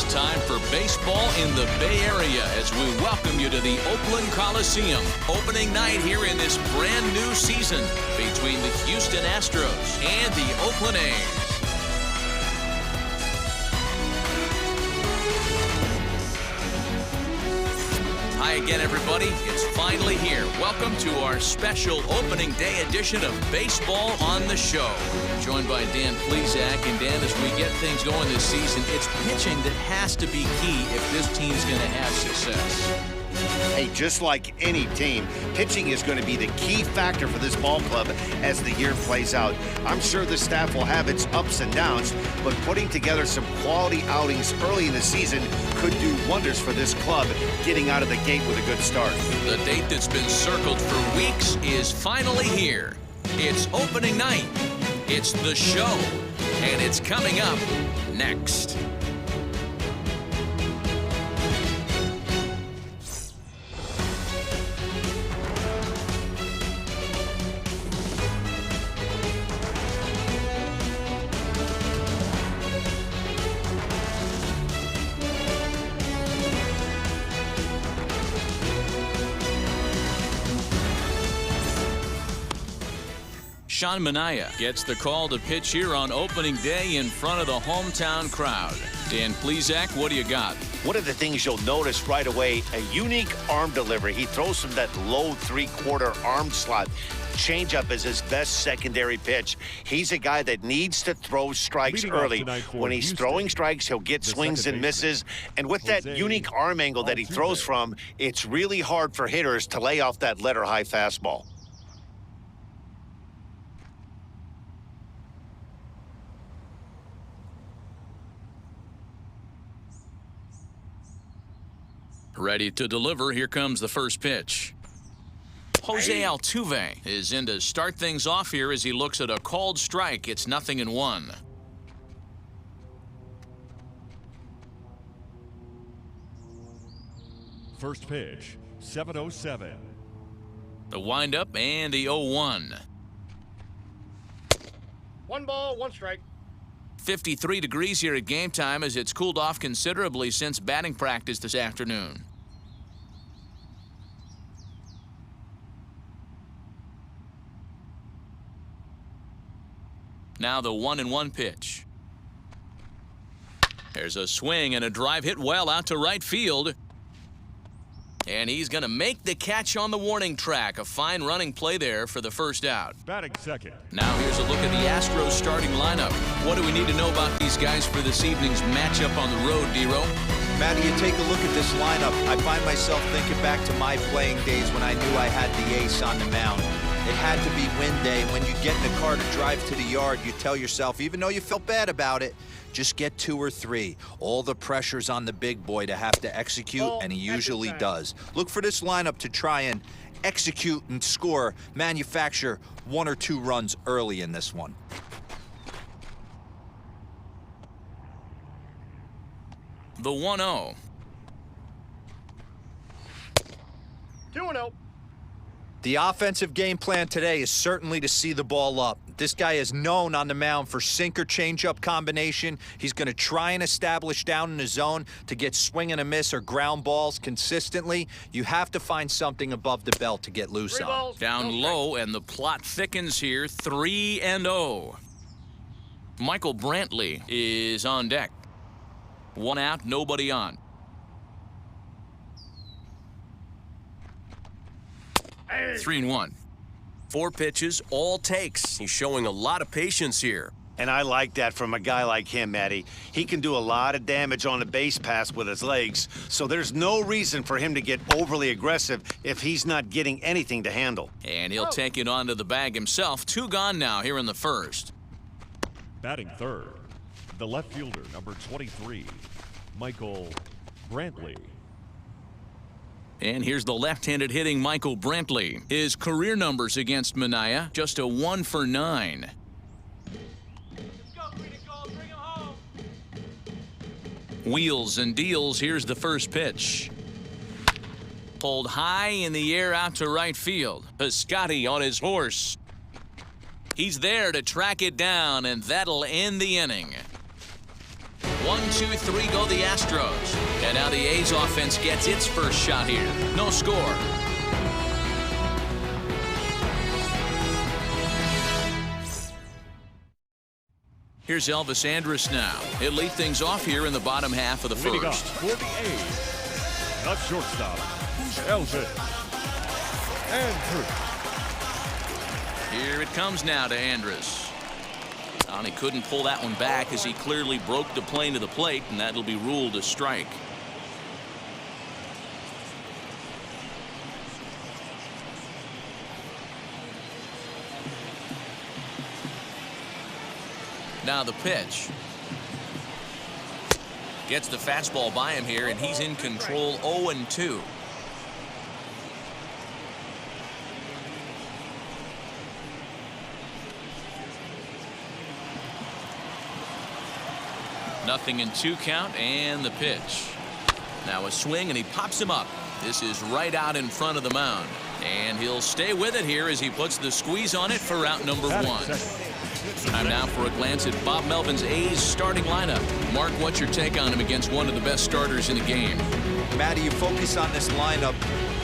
time for baseball in the Bay Area as we welcome you to the Oakland Coliseum. Opening night here in this brand new season between the Houston Astros and the Oakland A's. Hi again, everybody. It's finally here. Welcome to our special opening day edition of Baseball on the Show. Joined by Dan Plesac. And Dan, as we get things going this season, it's pitching that has to be key if this team's going to have success. Hey, just like any team, pitching is going to be the key factor for this ball club as the year plays out. I'm sure the staff will have its ups and downs, but putting together some quality outings early in the season could do wonders for this club getting out of the gate with a good start. The date that's been circled for weeks is finally here. It's opening night. It's the show, and it's coming up next. Sean Manaea gets the call to pitch here on opening day in front of the hometown crowd. Dan Plesac, what do you got? One of the things you'll notice right away, a unique arm delivery. He throws from that low three-quarter arm slot. Changeup is his best secondary pitch. He's a guy that needs to throw strikes early. When he's throwing strikes, he'll get swings and misses. And with that unique arm angle that he throws from, it's really hard for hitters to lay off that letter-high fastball. Ready to deliver. Here comes the first pitch. Jose Altuve is in to start things off here as he looks at a called strike. It's 0-1. First pitch, 7:07. The windup and the 0-1. 1 ball, 1 strike. 53 degrees here at game time as it's cooled off considerably since batting practice this afternoon. Now the 1-1 pitch. There's a swing and a drive hit well out to right field. And he's going to make the catch on the warning track. A fine running play there for the first out. Batting second. Now here's a look at the Astros starting lineup. What do we need to know about these guys for this evening's matchup on the road, D-Row? Matty, you take a look at this lineup. I find myself thinking back to my playing days when I knew I had the ace on the mound. It had to be win day. When you get in the car to drive to the yard, you tell yourself, even though you felt bad about it, just get 2 or 3. All the pressure's on the big boy to have to execute, and he usually does. Look for this lineup to try and execute and score, manufacture 1 or 2 runs early in this one. The 1-0. 2-0. The offensive game plan today is certainly to see the ball up. This guy is known on the mound for sinker changeup combination. He's going to try and establish down in the zone to get swing and a miss or ground balls consistently. You have to find something above the belt to get loose on. Down low, and the plot thickens here. 3-0. Michael Brantley is on deck. 1 out, nobody on. 3-1. 4 pitches, all takes. He's showing a lot of patience here. And I like that from a guy like him, Matty. He can do a lot of damage on a base pass with his legs, so there's no reason for him to get overly aggressive if he's not getting anything to handle. And he'll take it onto the bag himself. 2 gone now here in the first. Batting third, the left fielder, number 23, Michael Brantley. And here's the left-handed hitting Michael Brantley. His career numbers against Manaea, just a 1 for 9. Wheels and deals. Here's the first pitch. Pulled high in the air out to right field. Piscotty on his horse. He's there to track it down, and that'll end the inning. 1-2-3 go the Astros. And now the A's offense gets its first shot here. No score. Here's Elvis Andrus now. He'll lead things off here in the bottom half of the Leading off first. for the A's, the shortstop, Elvis Andrus. Here it comes now to Andrus. And he couldn't pull that one back as he clearly broke the plane to the plate, and that'll be ruled a strike. Now the pitch. Gets the fastball by him here, and he's in control. 0-2. Nothing in 2 count, and the pitch. Now a swing, and he pops him up. This is right out in front of the mound. And he'll stay with it here as he puts the squeeze on it for out number 1. Time now for a glance at Bob Melvin's A's starting lineup. Mark, what's your take on him against one of the best starters in the game? Matty, you focus on this lineup,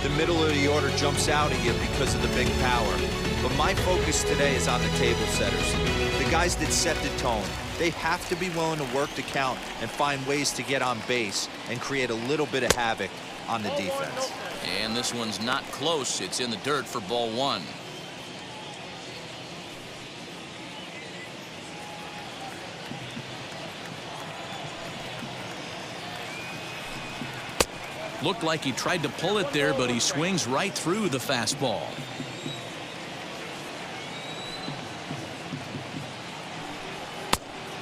the middle of the order jumps out at you because of the big power. But my focus today is on the table setters, the guys that set the tone. They have to be willing to work the count and find ways to get on base and create a little bit of havoc on the defense. And this one's not close. It's in the dirt for ball 1. Looked like he tried to pull it there, but he swings right through the fastball.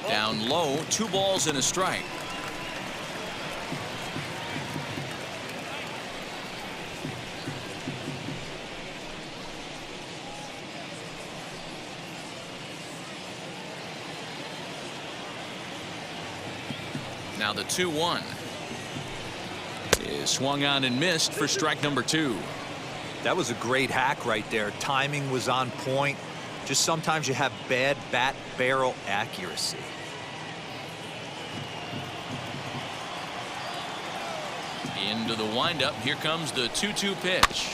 Down low, 2 balls and a strike. Now the 2-1 is swung on and missed for strike number 2. That was a great hack right there. Timing was on point. Just sometimes you have bad bat barrel accuracy. Into the windup. Here comes the 2-2 pitch.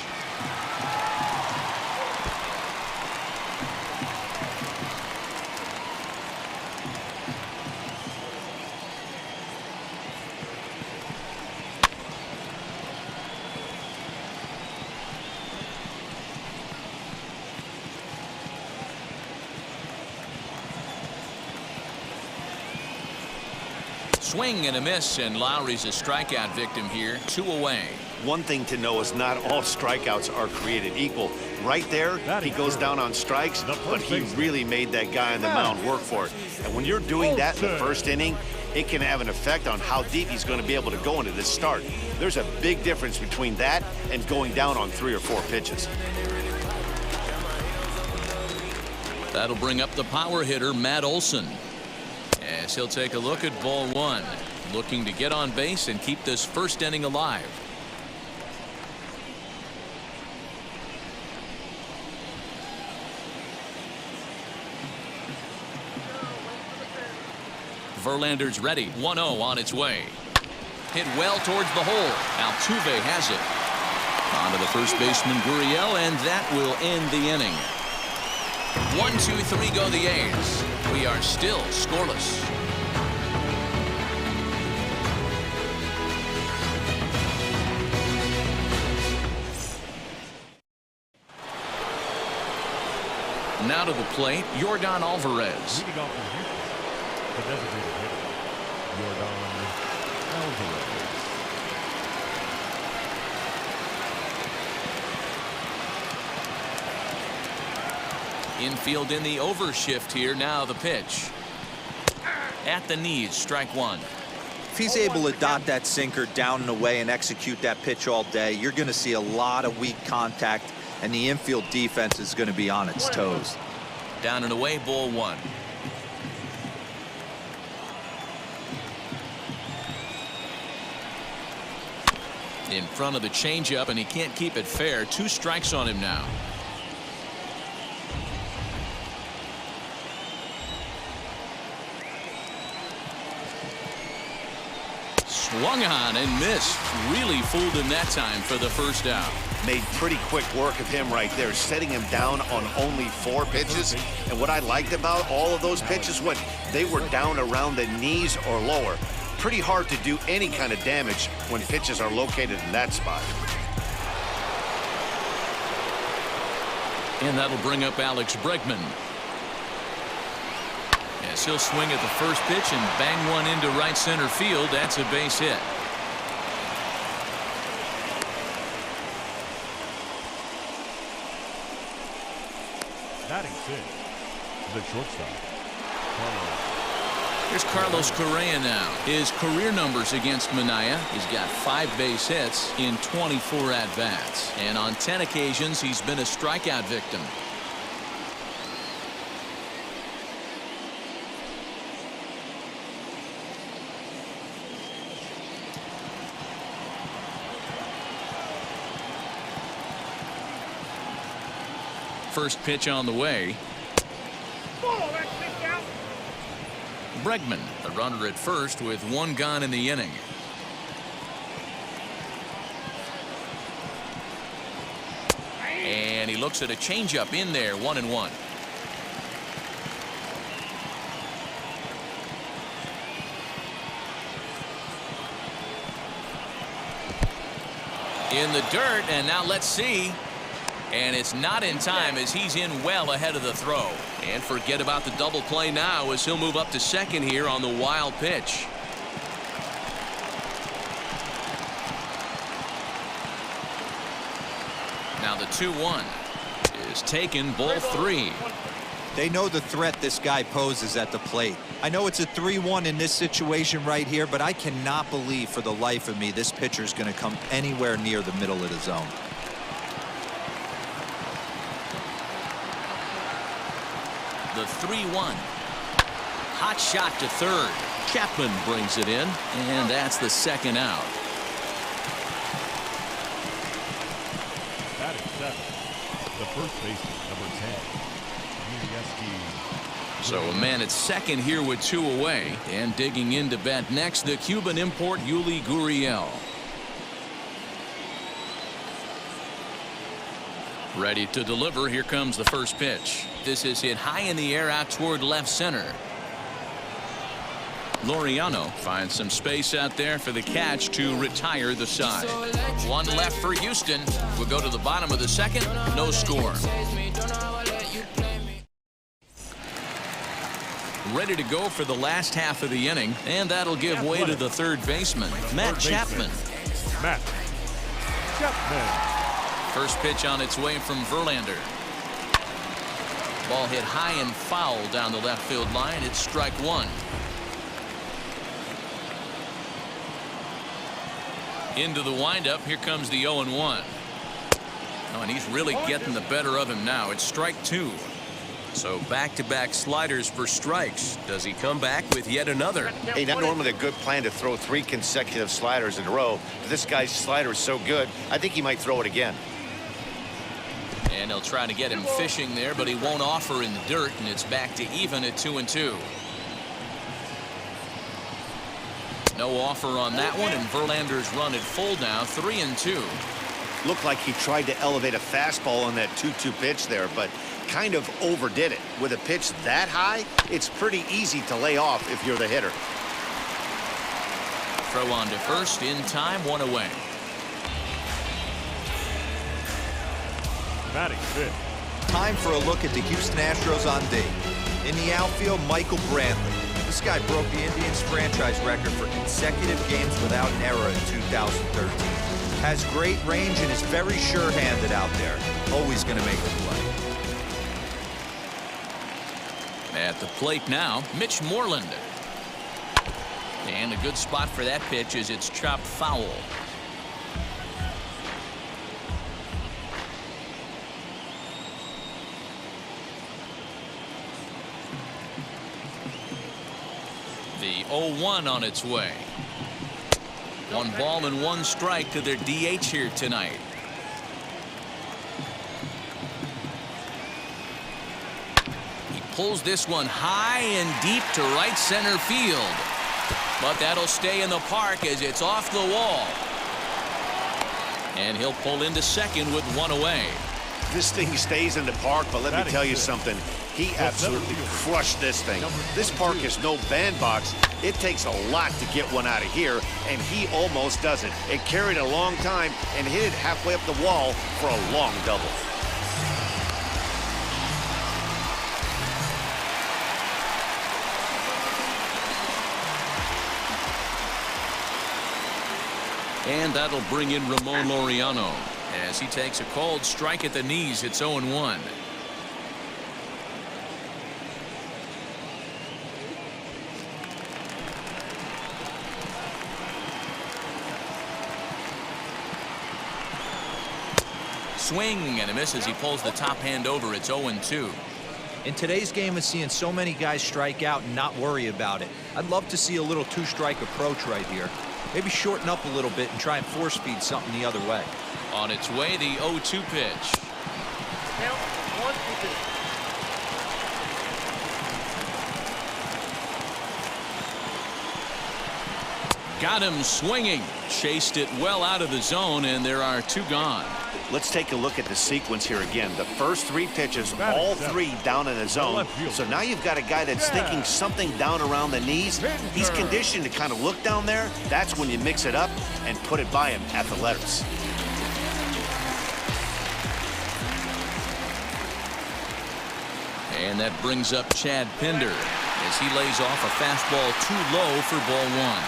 Swing and a miss, and Lowry's a strikeout victim here. 2 away. One thing to know is not all strikeouts are created equal. Right there, he goes down on strikes, but he really made that guy on the mound work for it. And when you're doing that in the first inning, it can have an effect on how deep he's going to be able to go into this start. There's a big difference between that and going down on 3 or 4 pitches. That'll bring up the power hitter, Matt Olson, as he'll take a look at ball 1, looking to get on base and keep this first inning alive. Verlander's ready. 1-0 on its way. Hit well towards the hole. Altuve has it. On to the first baseman, Gurriel, and that will end the inning. 1-2-3 go the A's. We are still scoreless. Now to the plate, Yordan Alvarez. Leading off from Houston, the designated hitter, Yordan Alvarez. Infield in the overshift here. Now the pitch. At the knees, strike 1. If he's able to dot that sinker down and away and execute that pitch all day, you're going to see a lot of weak contact, and the infield defense is going to be on its toes. Down and away, ball 1. In front of the changeup, and he can't keep it fair. 2 strikes on him now. Swung on and missed. Really fooled him that time for the first out. Made pretty quick work of him right there, setting him down on only 4 pitches. And what I liked about all of those pitches, when they were down around the knees or lower, pretty hard to do any kind of damage when pitches are located in that spot. And that'll bring up Alex Bregman. Yes, he'll swing at the first pitch and bang one into right center field. That's a base hit. Batting 6, the shortstop, Here's Carlos Correa now. His career numbers against Minaya. He's got 5 base hits in 24 at-bats. And on 10 occasions, he's been a strikeout victim. First pitch on the way. Bregman, the runner at first with 1 gone in the inning. And he looks at a changeup in there, 1-1. In the dirt, and now let's see. And it's not in time as he's in well ahead of the throw. And forget about the double play now as he'll move up to second here on the wild pitch. Now the 2-1 is taken, ball 3. They know the threat this guy poses at the plate. I know it's a 3-1 in this situation right here, but I cannot believe for the life of me this pitcher is going to come anywhere near the middle of the zone. The 3-1. Hot shot to third. Chapman brings it in, and that's the second out. batting 7, the first baseman, number 10, So a man at second here with 2 away, and digging in to bat next, the Cuban import Yuli Gurriel. Ready to deliver. Here comes the first pitch. This is hit high in the air out toward left center. Laureano finds some space out there for the catch to retire the side. 1 left for Houston. We'll go to the bottom of the second. No score. Ready to go for the last half of the inning, and that'll give way to the third baseman, Matt Chapman. Matt Chapman. First pitch on its way from Verlander. Ball hit high and foul down the left field line. It's strike 1. Into the windup. Here comes the 0-1. Oh, and he's really getting the better of him now. It's strike 2. So back-to-back sliders for strikes. Does he come back with yet another? Hey, not normally a good plan to throw 3 consecutive sliders in a row, but this guy's slider is so good, I think he might throw it again. And they'll try to get him fishing there, but he won't offer in the dirt, and it's back to even at 2-2. No offer on that one, and Verlander's run at full now, 3-2. Looked like he tried to elevate a fastball on that 2-2 pitch there, but kind of overdid it. With a pitch that high, it's pretty easy to lay off if you're the hitter. Throw on to first, in time, 1 away. Batting 5th. Time for a look at the Houston Astros on D. In the outfield, Michael Brantley. This guy broke the Indians franchise record for consecutive games without an error in 2013. Has great range and is very sure-handed out there. Always going to make the play. At the plate now, Mitch Moreland. And a good spot for that pitch as it's chopped foul. The 0-1 on its way. 1 ball and 1 strike to their DH here tonight. He pulls this one high and deep to right center field. But that'll stay in the park as it's off the wall. And he'll pull into second with one away. This thing stays in the park, but let me tell you something. He absolutely crushed this thing. This park is no bandbox. It takes a lot to get one out of here, and he almost does it. It carried a long time and hit it halfway up the wall for a long double. And that'll bring in Ramon Laureano as he takes a cold strike at the knees. It's 0-1. Swing and a miss as he pulls the top hand over. It's 0-2. In today's game, we're seeing so many guys strike out and not worry about it. I'd love to see a little two-strike approach right here. Maybe shorten up a little bit and try and force feed something the other way. On its way, the 0-2 pitch. Count 1-2. Got him swinging. Chased it well out of the zone, and there are two gone. Let's take a look at the sequence here again. The first three pitches, all three down in the zone. So now you've got a guy that's thinking something down around the knees. He's conditioned to kind of look down there. That's when you mix it up and put it by him at the letters. And that brings up Chad Pinder as he lays off a fastball too low for ball one.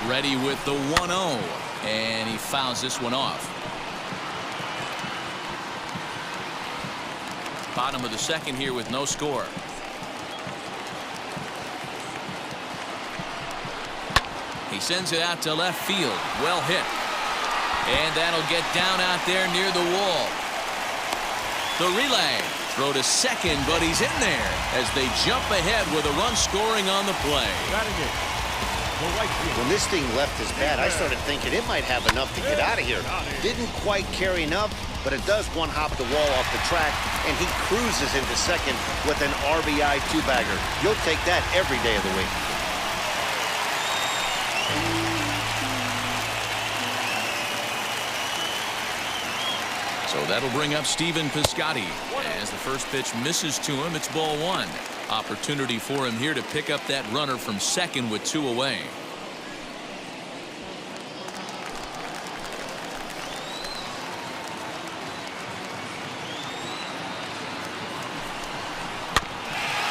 Ready with the 1-0, and he fouls this one off. Bottom of the second here with no score. He sends it out to left field. Well hit. And that'll get down out there near the wall. The relay. Throw to second, but he's in there as they jump ahead with a run scoring on the play. When this thing left his bat, I started thinking it might have enough to get out of here. Didn't quite carry enough, but it does one-hop the wall off the track, and he cruises into second with an RBI two-bagger. You'll take that every day of the week. So that'll bring up Stephen Piscotty. As the first pitch misses to him, it's ball one. Opportunity for him here to pick up that runner from second with two away.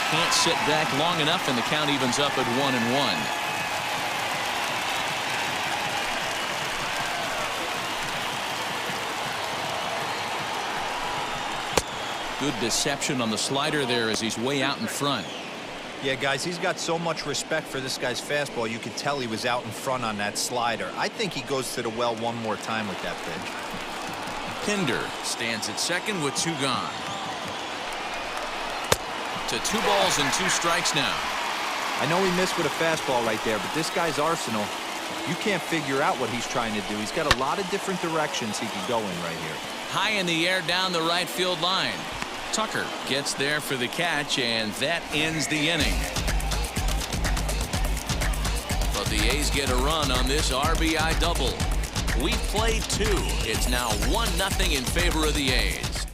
Can't sit back long enough, and the count evens up at 1-1. Good deception on the slider there as he's way out in front. Yeah, guys, he's got so much respect for this guy's fastball. You could tell he was out in front on that slider. I think he goes to the well one more time with that pitch. Pinder stands at second with two gone. To 2 balls and 2 strikes now. I know he missed with a fastball right there, but this guy's arsenal, you can't figure out what he's trying to do. He's got a lot of different directions he can go in right here. High in the air down the right field line. Tucker gets there for the catch, and that ends the inning. But the A's get a run on this RBI double. We played 2. It's now 1-0 in favor of the A's.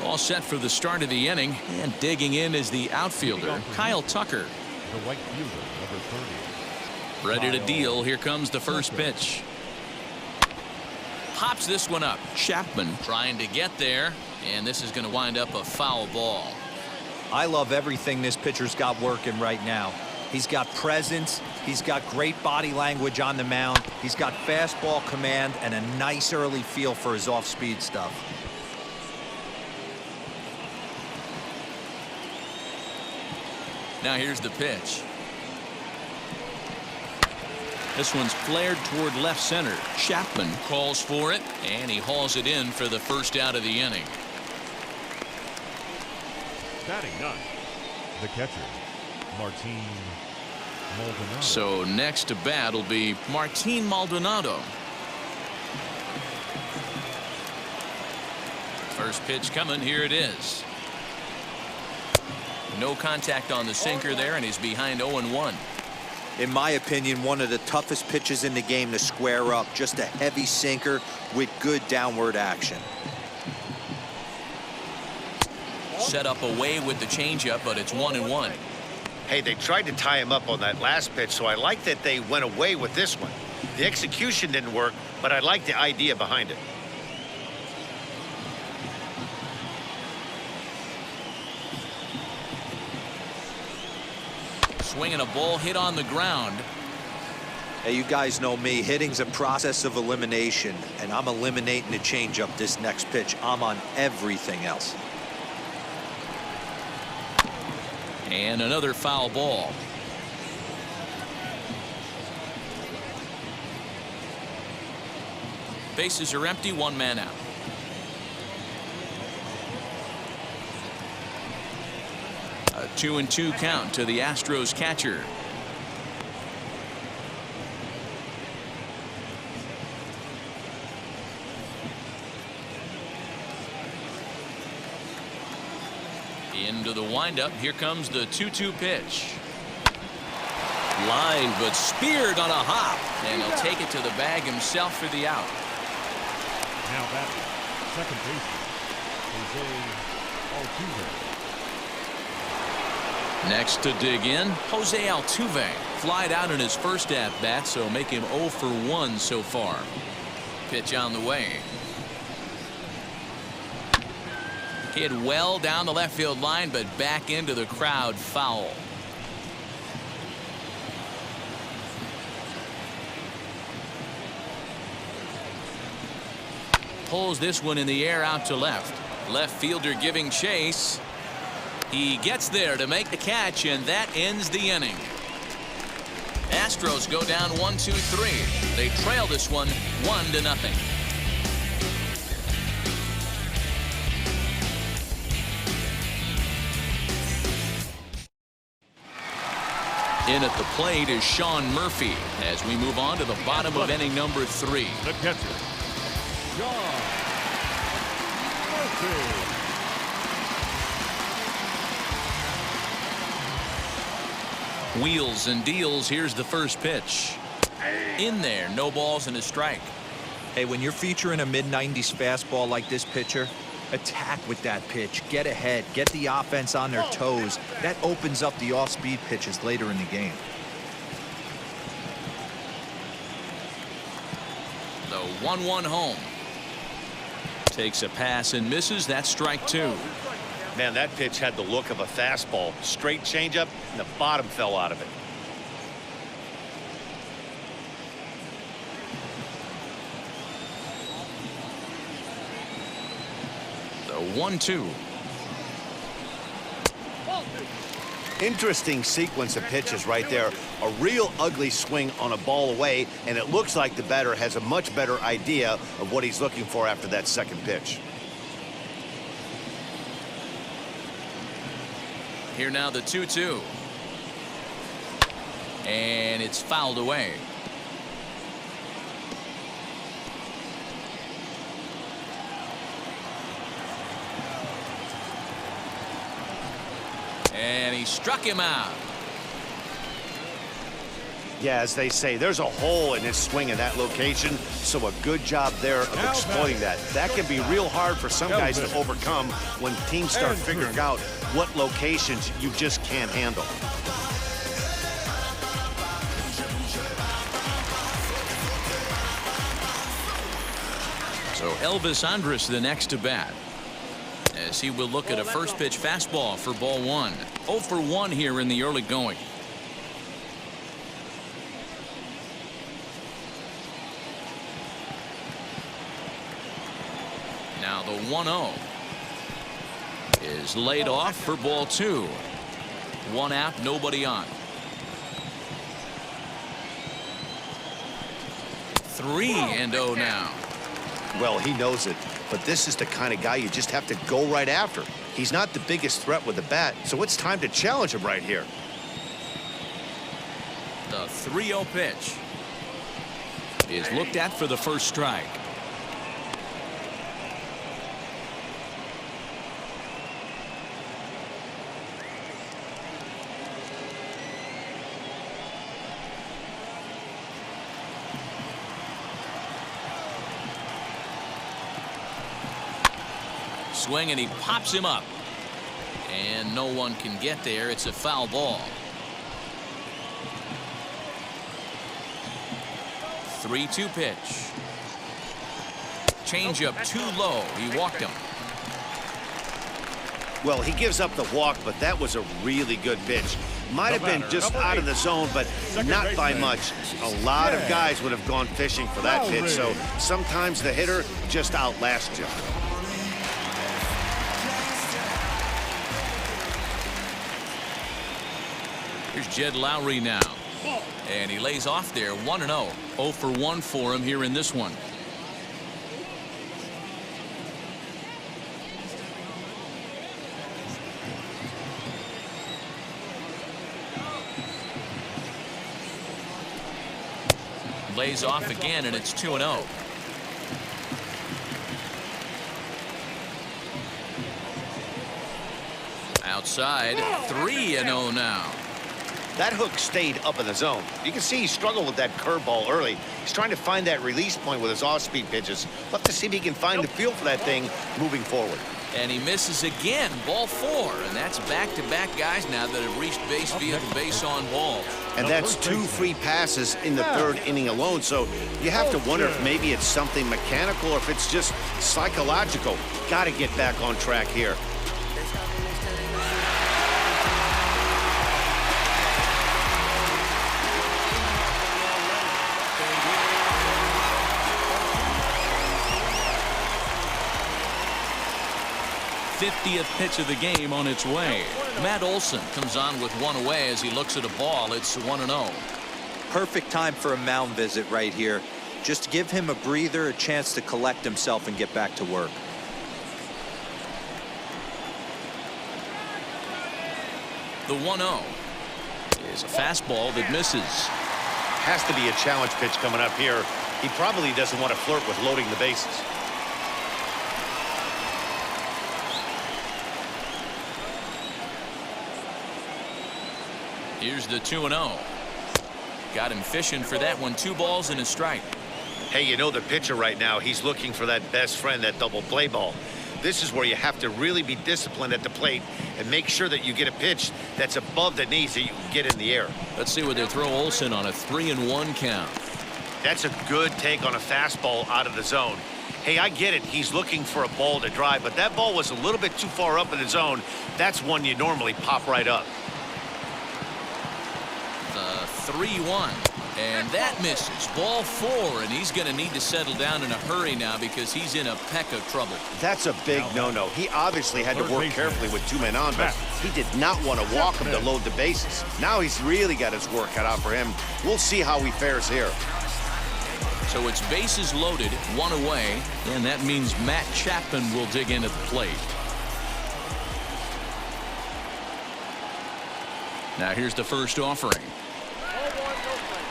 All set for the start of the inning, and digging in is the outfielder, Kyle Tucker. The right fielder, number 30. Ready to deal. Here comes the first pitch. Pops this one up. Chapman trying to get there, and this is going to wind up a foul ball. I love everything this pitcher's got working right now. He's got presence. He's got great body language on the mound. He's got fastball command and a nice early feel for his off-speed stuff. Now here's the pitch. This one's flared toward left center. Chapman calls for it, and he hauls it in for the first out of the inning. Batting 9, the catcher, Martin Maldonado. So next to bat will be Martin Maldonado. First pitch coming. Here it is. No contact on the sinker there, and he's behind 0-1. In my opinion, one of the toughest pitches in the game to square up. Just a heavy sinker with good downward action. Set up away with the changeup, but it's 1-1. Hey, they tried to tie him up on that last pitch, so I like that they went away with this one. The execution didn't work, but I like the idea behind it. Swinging a ball hit on the ground. Hey, you guys know me. Hitting's a process of elimination, and I'm eliminating the changeup this next pitch. I'm on everything else. And another foul ball. Bases are empty, one man out. A 2-2 count to the Astros catcher. Into the windup. Here comes the 2-2 pitch. Line, but speared on a hop, and he'll take it to the bag himself for the out. Now batting, second baseman, Jose Altuve. Next to dig in, Jose Altuve. Flied out in his first at-bat, so make him 0 for 1 so far. Pitch on the way. Hit well down the left field line, but back into the crowd, foul. Pulls this one in the air out to left. Left fielder giving chase. He gets there to make the catch, and that ends the inning. Astros go down 1-2-3. They trail this one 1-0. In at the plate is Sean Murphy as we move on to the bottom of inning number 3. The catcher, Sean Murphy. Wheels and deals. Here's the first pitch. In there, no balls and a strike. Hey, when you're featuring a mid-90s fastball like this pitcher, attack with that pitch. Get ahead. Get the offense on their toes. That opens up the off-speed pitches later in the game. The 1-1 home. Takes a pass and misses. That's strike 2. Man, that pitch had the look of a fastball. Straight changeup, and the bottom fell out of it. The 1-2. Interesting sequence of pitches right there. A real ugly swing on a ball away, and it looks like the batter has a much better idea of what he's looking for after that second pitch. Here now the 2-2. And it's fouled away. And he struck him out. Yeah, as they say, there's a hole in his swing in that location, so a good job there of exploiting that. That can be real hard for some guys to overcome when teams start figuring out what locations you just can't handle. So Elvis Andrus the next to bat, as he will look at a first pitch fastball for ball 1. 0 for 1 here in the early going. Now the 1-0 is laid off for ball 2. 1 out, nobody on. 3-0 now. Well, he knows it, but this is the kind of guy you just have to go right after. He's not the biggest threat with the bat, so it's time to challenge him right here. 3-0 pitch is looked at for the first strike. Swing, and he pops him up. And no one can get there. It's a foul ball. 3-2 pitch. Changeup too low. He walked him. Well, he gives up the walk, but that was a really good pitch. Might have been just out of the zone, but not by much. A lot of guys would have gone fishing for that pitch, so sometimes the hitter just outlasts you. Here's Jed Lowry now. And he lays off there, 1-0. 0 for 1 for him here in this one. Lays off again, and it's 2-0. Outside, 3-0 now. That hook stayed up in the zone. You can see he struggled with that curveball early. He's trying to find that release point with his off-speed pitches. We'll have to see if he can find the feel for that thing moving forward. And he misses again, ball 4. And that's back-to-back guys now that have reached base via the base on ball. And that's 2 free passes in the 3rd inning alone. So you have to wonder if maybe it's something mechanical or if it's just psychological. Got to get back on track here. '50th pitch of the game on its way. Matt Olson comes on with one away as he looks at a ball. It's 1-0. Perfect time for a mound visit right here. Just give him a breather, a chance to collect himself and get back to work. The 1-0 is a fastball that misses. Has to be a challenge pitch coming up here. He probably doesn't want to flirt with loading the bases. Here's the 2-0. Got him fishing for that one. 2 balls and a strike. Hey, you know the pitcher right now, he's looking for that best friend, that double play ball. This is where you have to really be disciplined at the plate and make sure that you get a pitch that's above the knees that you can get in the air. Let's see what they throw Olson on a 3-1 count. That's a good take on a fastball out of the zone. Hey, I get it. He's looking for a ball to drive, but that ball was a little bit too far up in the zone. That's one you normally pop right up. The 3-1. And that misses. Ball 4, and he's going to need to settle down in a hurry now because he's in a peck of trouble. That's a big no-no. He obviously had to work carefully with 2 men on, but he did not want to walk him to load the bases. Now he's really got his work cut out for him. We'll see how he fares here. So it's bases loaded, 1 away, and that means Matt Chapman will dig in at the plate. Now here's the first offering.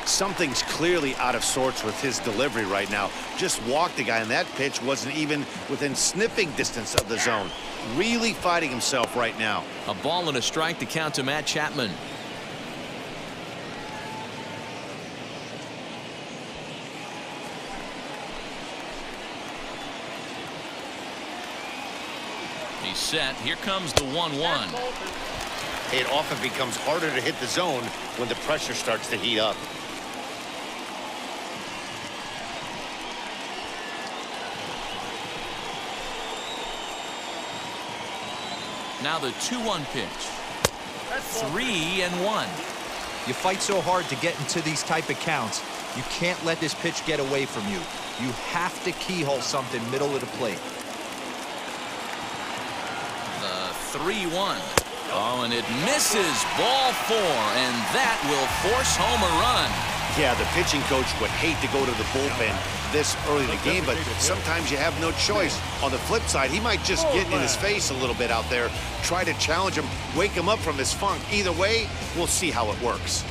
Something's clearly out of sorts with his delivery right now. Just walked the guy, and that pitch wasn't even within sniffing distance of the zone. Really fighting himself right now. A ball and a strike to count to Matt Chapman. He's set. Here comes the 1-1. It often becomes harder to hit the zone when the pressure starts to heat up. Now the 2-1 pitch. 3-1. You fight so hard to get into these type of counts. You can't let this pitch get away from you. You have to keyhole something middle of the plate. The 3-1. Oh, and it misses. Ball 4, and that will force home a run. Yeah, the pitching coach would hate to go to the bullpen this early in the game, but sometimes you have no choice. On the flip side, he might just get in his face a little bit out there, try to challenge him, wake him up from his funk. Either way, we'll see how it works.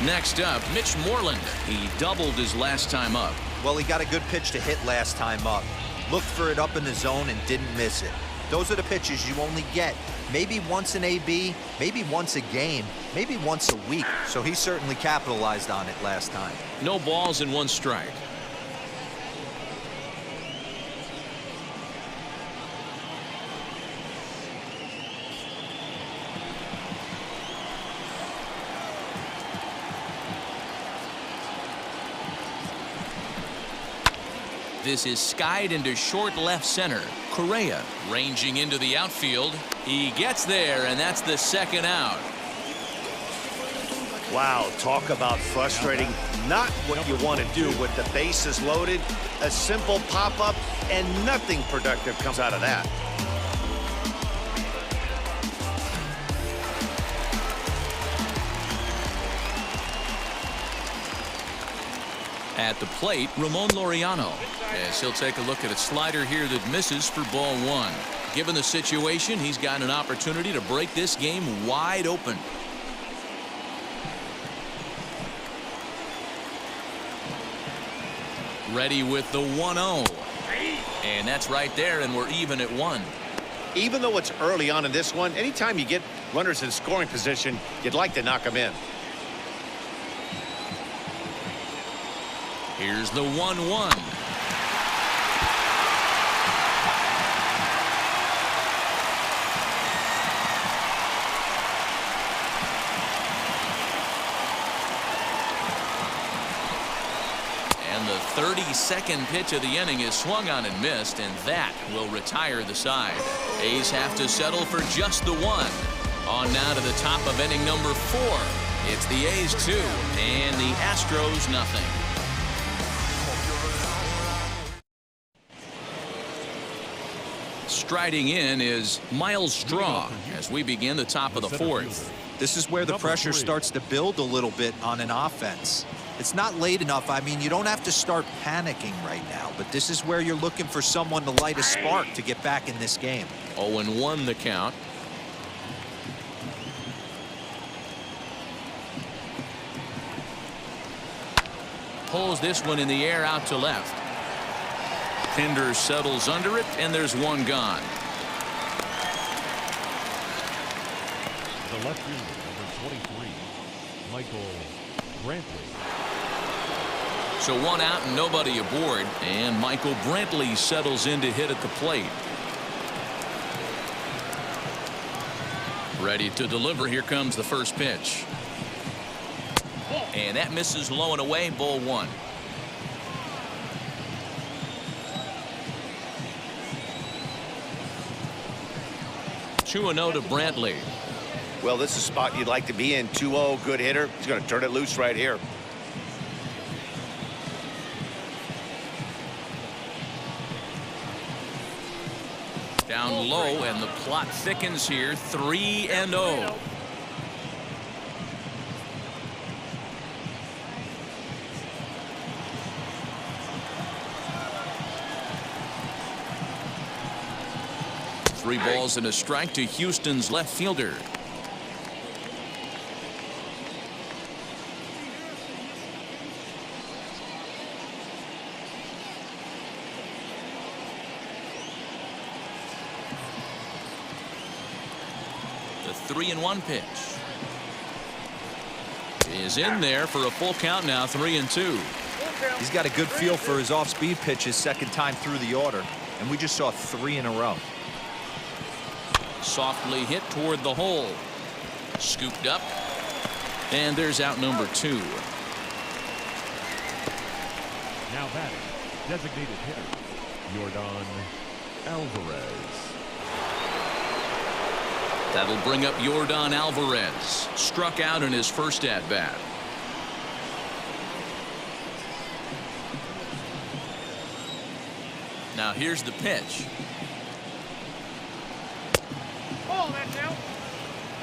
Next up, Mitch Moreland. He doubled his last time up. Well, he got a good pitch to hit last time up. Looked for it up in the zone and didn't miss it. Those are the pitches you only get maybe once in AB, maybe once a game, maybe once a week. So he certainly capitalized on it last time. No balls and 1 strike. This is skied into short left center. Correa ranging into the outfield. He gets there, and that's the 2nd out. Wow, talk about frustrating. Not what you want to do with the bases loaded. A simple pop-up, and nothing productive comes out of that. At the plate, Ramon Laureano. As he'll take a look at a slider here that misses for ball 1. Given the situation, he's got an opportunity to break this game wide open. Ready with the 1-0. And that's right there, and we're even at 1. Even though it's early on in this one, anytime you get runners in scoring position, you'd like to knock them in. Here's the 1-1. And the 32nd pitch of the inning is swung on and missed, and that will retire the side. A's have to settle for just the 1. On now to the top of inning number 4. It's the A's 2 and the Astros nothing. Striding in is Miles Straw as we begin the top of the 4th. This is where the pressure starts to build a little bit on an offense. It's not late enough. I mean, you don't have to start panicking right now, but this is where you're looking for someone to light a spark to get back in this game. 0-1 the count. Pulls this one in the air out to left. Pinder settles under it, and there's 1 gone. The left fielder, number 23, Michael Brantley. So 1 out and nobody aboard, and Michael Brantley settles in to hit at the plate. Ready to deliver. Here comes the first pitch. And that misses low and away, ball 1. 2-0 to Brantley. Well, this is a spot you'd like to be in. 2-0, good hitter. He's going to turn it loose right here. Down low, and the plot thickens here. 3-0. Three balls and a strike to Houston's left fielder. The 3-1 pitch is in there for a full count now. 3-2. He's got a good feel for his off-speed pitches second time through the order, and we just saw 3 in a row. Softly hit toward the hole. Scooped up. And there's out number 2. Now batting, designated hitter, Yordan Alvarez. That'll bring up Yordan Alvarez. Struck out in his first at-bat. Now here's the pitch.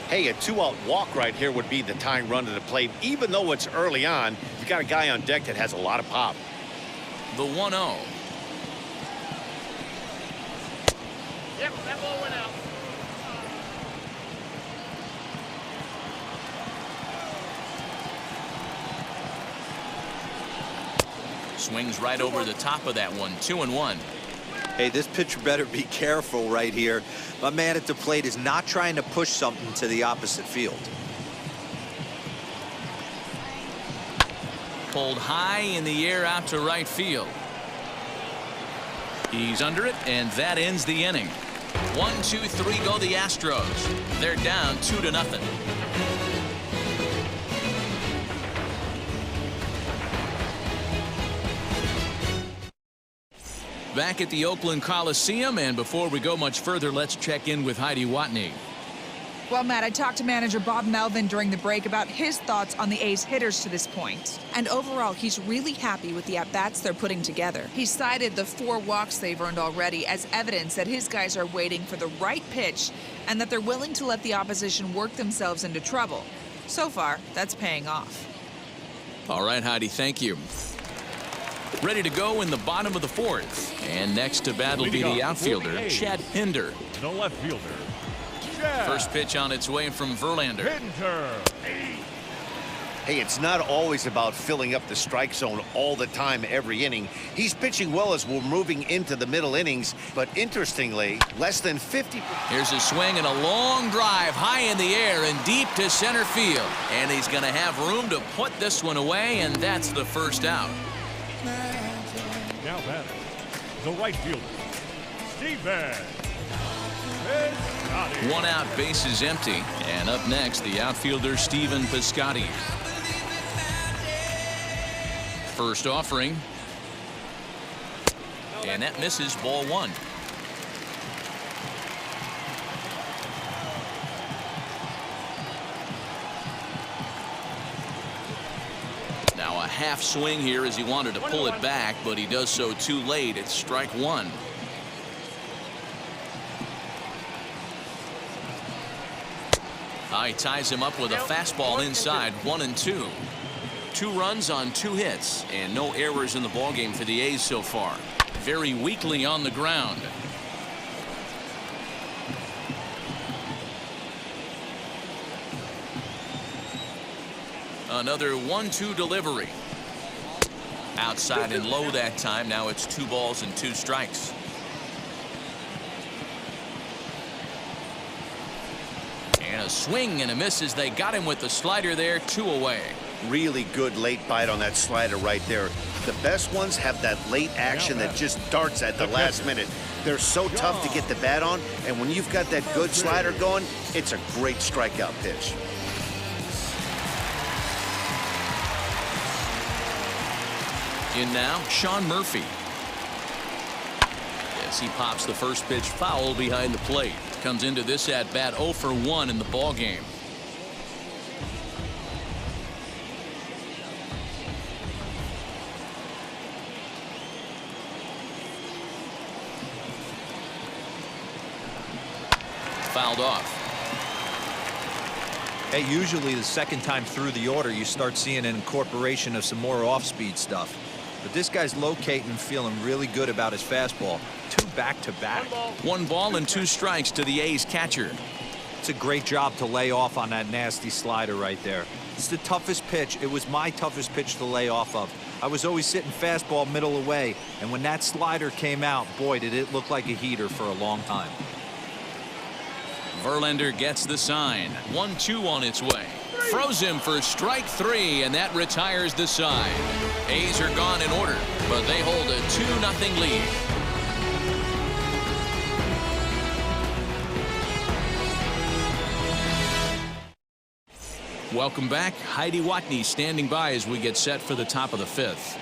Hey, a 2-out walk right here would be the tying run to the plate. Even though it's early on, you got a guy on deck that has a lot of pop. The 1-0. Yep, that ball went out. Swings right over the top of that one. 2-1. Hey, this pitcher better be careful right here. My man at the plate is not trying to push something to the opposite field. Pulled high in the air out to right field. He's under it, and that ends the inning. 1, 2, 3 go the Astros. They're down 2-0. Back at the Oakland Coliseum, and before we go much further, let's check in with Heidi Watney. Well, Matt, I talked to manager Bob Melvin during the break about his thoughts on the A's hitters to this point. And overall, he's really happy with the at-bats they're putting together. He cited the 4 walks they've earned already as evidence that his guys are waiting for the right pitch and that they're willing to let the opposition work themselves into trouble. So far, that's paying off. All right, Heidi, thank you. Ready to go in the bottom of the 4th. And next to bat will be the outfielder, Chad Pinder. The left fielder. First pitch on its way from Verlander. Hey, it's not always about filling up the strike zone all the time every inning. He's pitching well as we're moving into the middle innings, but interestingly, less than 50. Here's a swing and a long drive high in the air and deep to center field. And he's going to have room to put this one away, and that's the first out. Now batting, the right fielder, Steven. 1 out, bases empty, and up next the outfielder Stephen Piscotty. First offering, and that misses. Ball 1. Now a half swing here as he wanted to pull it back, but he does so too late. It's strike 1. He ties him up with a fastball inside. 1-2. 2 runs on 2 hits and no errors in the ballgame for the A's so far. Very weakly on the ground. Another 1-2 delivery. Outside and low that time. Now it's 2 balls and 2 strikes. And a swing and a miss as they got him with the slider there. 2 away. Really good late bite on that slider right there. The best ones have that late action that just darts at the last minute. They're so tough to get the bat on, and when you've got that good slider going, it's a great strikeout pitch. In now, Sean Murphy. As he pops the first pitch foul behind the plate. Comes into this at bat 0 for 1 in the ball game. Fouled off. Hey, usually the second time through the order you start seeing an incorporation of some more off-speed stuff. But this guy's locating and feeling really good about his fastball. 2 back-to-back. 1 ball and 2 strikes to the A's catcher. It's a great job to lay off on that nasty slider right there. It's the toughest pitch. It was my toughest pitch to lay off of. I was always sitting fastball middle away, and when that slider came out, boy, did it look like a heater for a long time. Verlander gets the sign. 1-2 on its way. Throws him for strike 3, and that retires the side. A's are gone in order, but they hold a 2-0 lead. Welcome back. Heidi Watney standing by as we get set for the top of the 5th.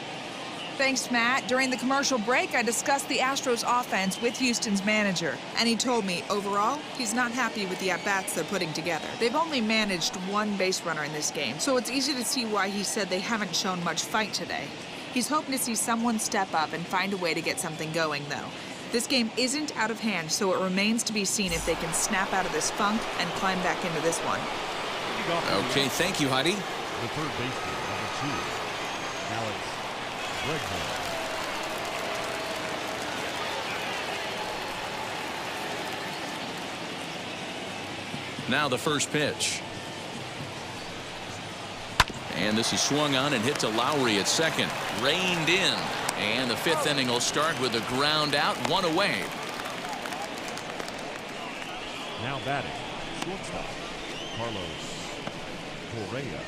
Thanks, Matt. During the commercial break, I discussed the Astros offense with Houston's manager, and he told me, overall, he's not happy with the at-bats they're putting together. They've only managed 1 base runner in this game, so it's easy to see why he said they haven't shown much fight today. He's hoping to see someone step up and find a way to get something going, though. This game isn't out of hand, so it remains to be seen if they can snap out of this funk and climb back into this one. Okay, thank you, Heidi. The third baseman, number 2, Alex Bregman. Now the first pitch. And this is swung on and hit to Lowry at second. Reined in. And the 5th inning will start with a ground out, 1 away. Now batting, shortstop, Carlos Correa.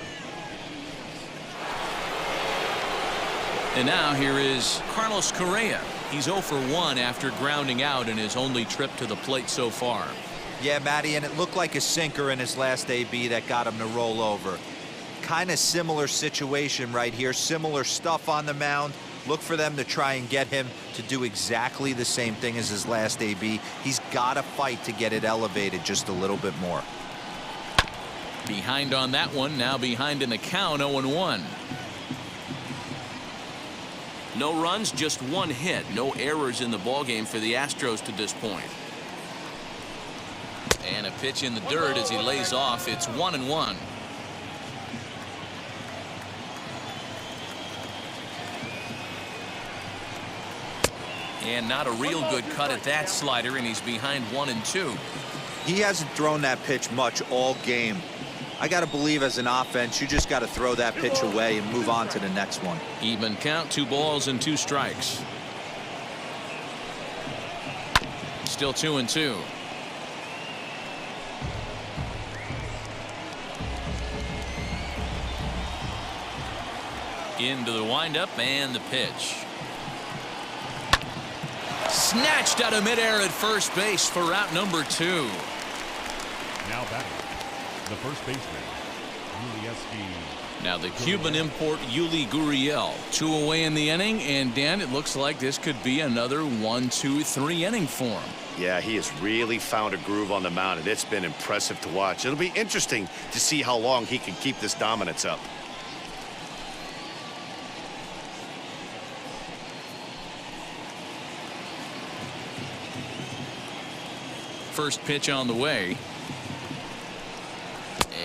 And now here is Carlos Correa. He's 0 for 1 after grounding out in his only trip to the plate so far. Yeah, Matty, and it looked like a sinker in his last AB that got him to roll over. Kind of similar situation right here. Similar stuff on the mound. Look for them to try and get him to do exactly the same thing as his last AB. He's got to fight to get it elevated just a little bit more. Behind on that one. Now behind in the count, 0-1. No runs, just 1 hit. No errors in the ballgame for the Astros to this point. And a pitch in the dirt as he lays off. It's 1-1. And not a real good cut at that slider, and he's behind 1-2. He hasn't thrown that pitch much all game. I got to believe as an offense, you just got to throw that pitch away and move on to the next one. Even count, 2 balls and 2 strikes. Still 2-2. Into the windup and the pitch. Snatched out of midair at first base for out number 2. Now batting, the first baseman, Now the Cuban import Yuli Gurriel. 2 away in the inning, and Dan, it looks like this could be another 1-2-3 inning for him. Yeah, he has really found a groove on the mound, and it's been impressive to watch. It'll be interesting to see how long he can keep this dominance up. First pitch on the way.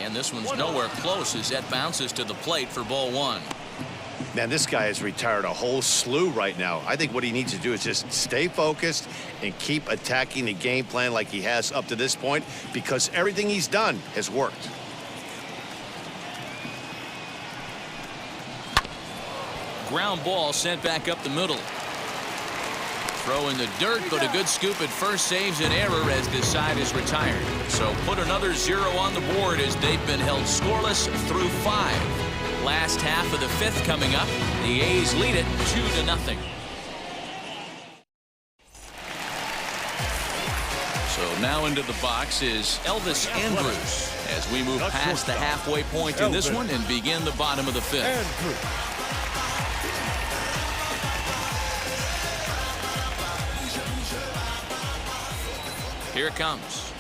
And this one's nowhere close as that bounces to the plate for ball 1. Man, this guy has retired a whole slew right now. I think what he needs to do is just stay focused and keep attacking the game plan like he has up to this point, because everything he's done has worked. Ground ball sent back up the middle. Throw in the dirt, but a good scoop at first saves an error as this side is retired. So put another 0 on the board as they've been held scoreless through 5. Last half of the 5th coming up. The A's lead it 2-0. So now into the box is Elvis Andrus as we move past the halfway point in this one and begin the bottom of the 5th. Here it comes.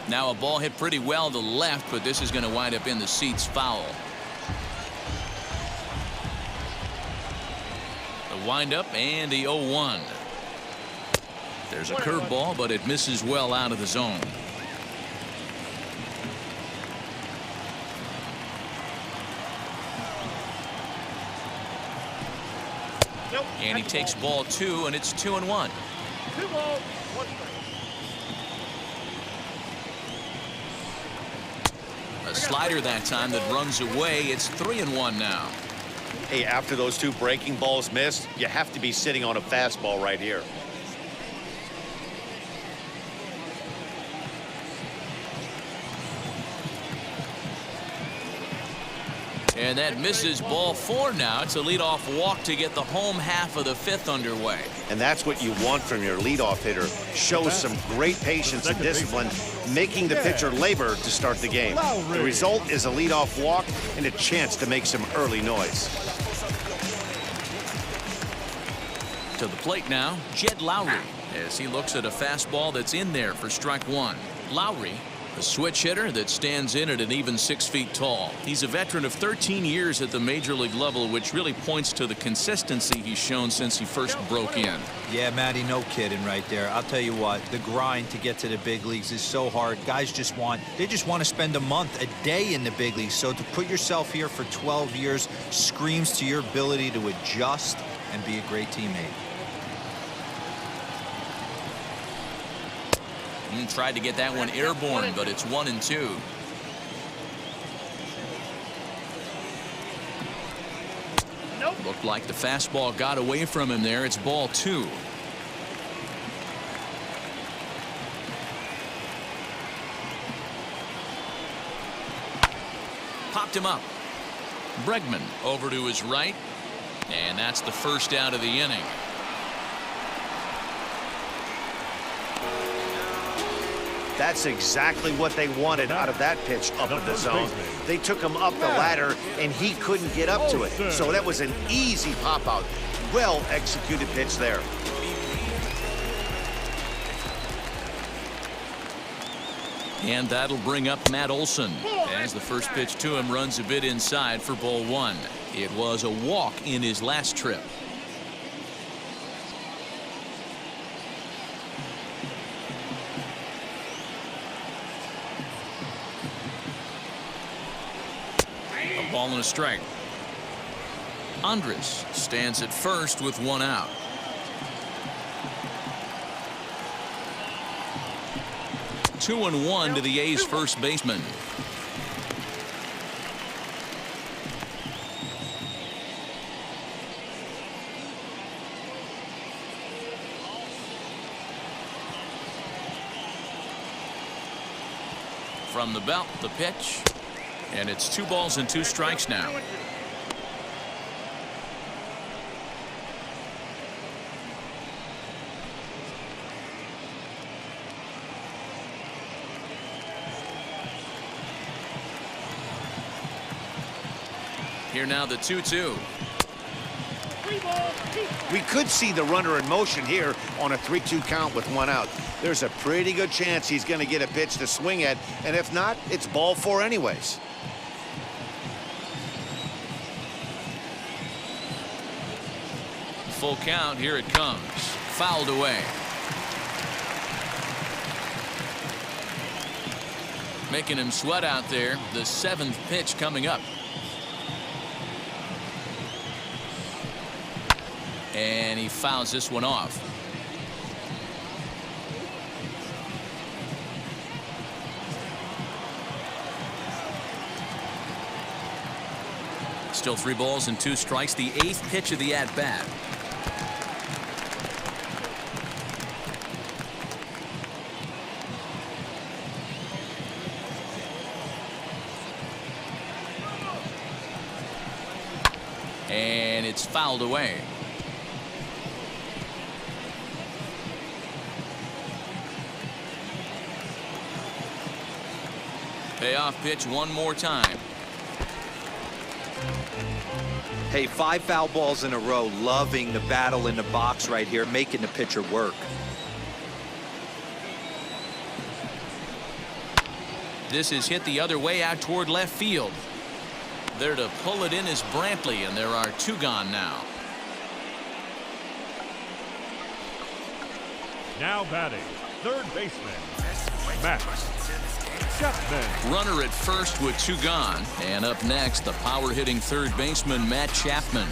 Now a ball hit pretty well to left, but this is going to wind up in the seats foul. The windup and the 0-1. There's a curveball, but it misses well out of the zone. And he takes ball 2, and it's 2-1. 2 balls, 1 strike. A slider that time that runs away. It's 3-1 now. Hey, after those 2 breaking balls missed, you have to be sitting on a fastball right here. And that misses ball 4 now. It's a leadoff walk to get the home half of the 5th underway. And that's what you want from your leadoff hitter. Shows some great patience and discipline, making the pitcher labor to start the game. The result is a leadoff walk and a chance to make some early noise. To the plate now, Jed Lowry, as he looks at a fastball that's in there for strike 1. Lowry, a switch hitter that stands in at an even 6 feet tall. He's a veteran of 13 years at the major league level, which really points to the consistency he's shown since he first broke in. Yeah, Matty, no kidding right there. I'll tell you what, the grind to get to the big leagues is so hard. Guys just want to spend a month, a day in the big leagues. So to put yourself here for 12 years screams to your ability to adjust and be a great teammate. Tried to get that one airborne, but it's 1-2. Looked like the fastball got away from him there. It's ball 2. Popped him up. Bregman over to his right, and that's the first out of the inning. That's exactly what they wanted out of that pitch up in the zone. They took him up the ladder, and he couldn't get up to it. So that was an easy pop-out. Well-executed pitch there. And that'll bring up Matt Olson as the first pitch to him runs a bit inside for ball 1. It was a walk in his last trip. A ball and a strike. Andres stands at first with 1 out. Two and 1 to the A's first baseman. From the belt, the pitch, and it's 2 balls and 2 strikes now. Here now the 2-2. We could see the runner in motion here on a 3-2 count with 1 out. There's a pretty good chance he's going to get a pitch to swing at, and if not, it's ball 4 anyways. Full count. Here it comes. Fouled away. Making him sweat out there. The 7th pitch coming up. And he fouls this one off. Still 3 balls and 2 strikes. The 8th pitch of the at-bat. And it's fouled away. Payoff pitch one more time. Hey, 5 foul balls in a row. Loving the battle in the box right here, making the pitcher work. This is hit the other way out toward left field. There to pull it in is Brantley, and there are 2 gone now. Now batting, third baseman, Matt Chapman. Runner at first with 2 gone. And up next, the power-hitting third baseman, Matt Chapman.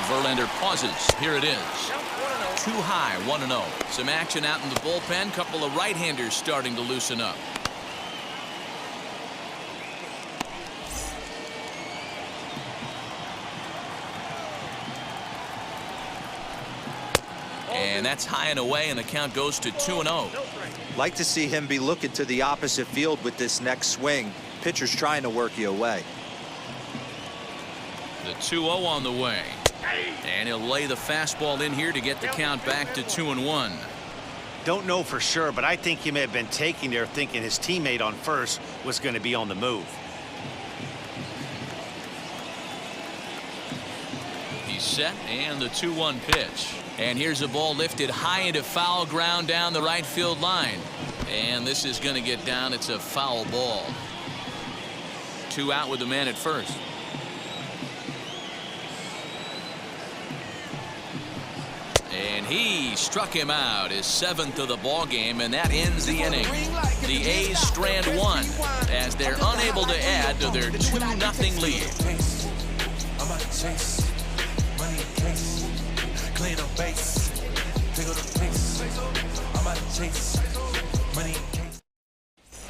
Verlander pauses. Here it is. Too high, 1-0. Some action out in the bullpen. Couple of right-handers starting to loosen up. And that's high and away, and the count goes to 2-0. Like to see him be looking to the opposite field with this next swing. Pitcher's trying to work you away. The 2-0 on the way. And he'll lay the fastball in here to get the count back to 2-1. Don't know for sure, but I think he may have been taking there thinking his teammate on first was going to be on the move. He's set, and the 2-1 pitch. And here's a ball lifted high into foul ground down the right field line. And this is going to get down. It's a foul ball. 2 out with the man at first. And he struck him out, his 7th of the ball game, and that ends the inning. The A's strand 1 as they're unable to add to their 2-0 lead. chase, money in case, clean up base, pick up the pace. I'm out to chase, money in case.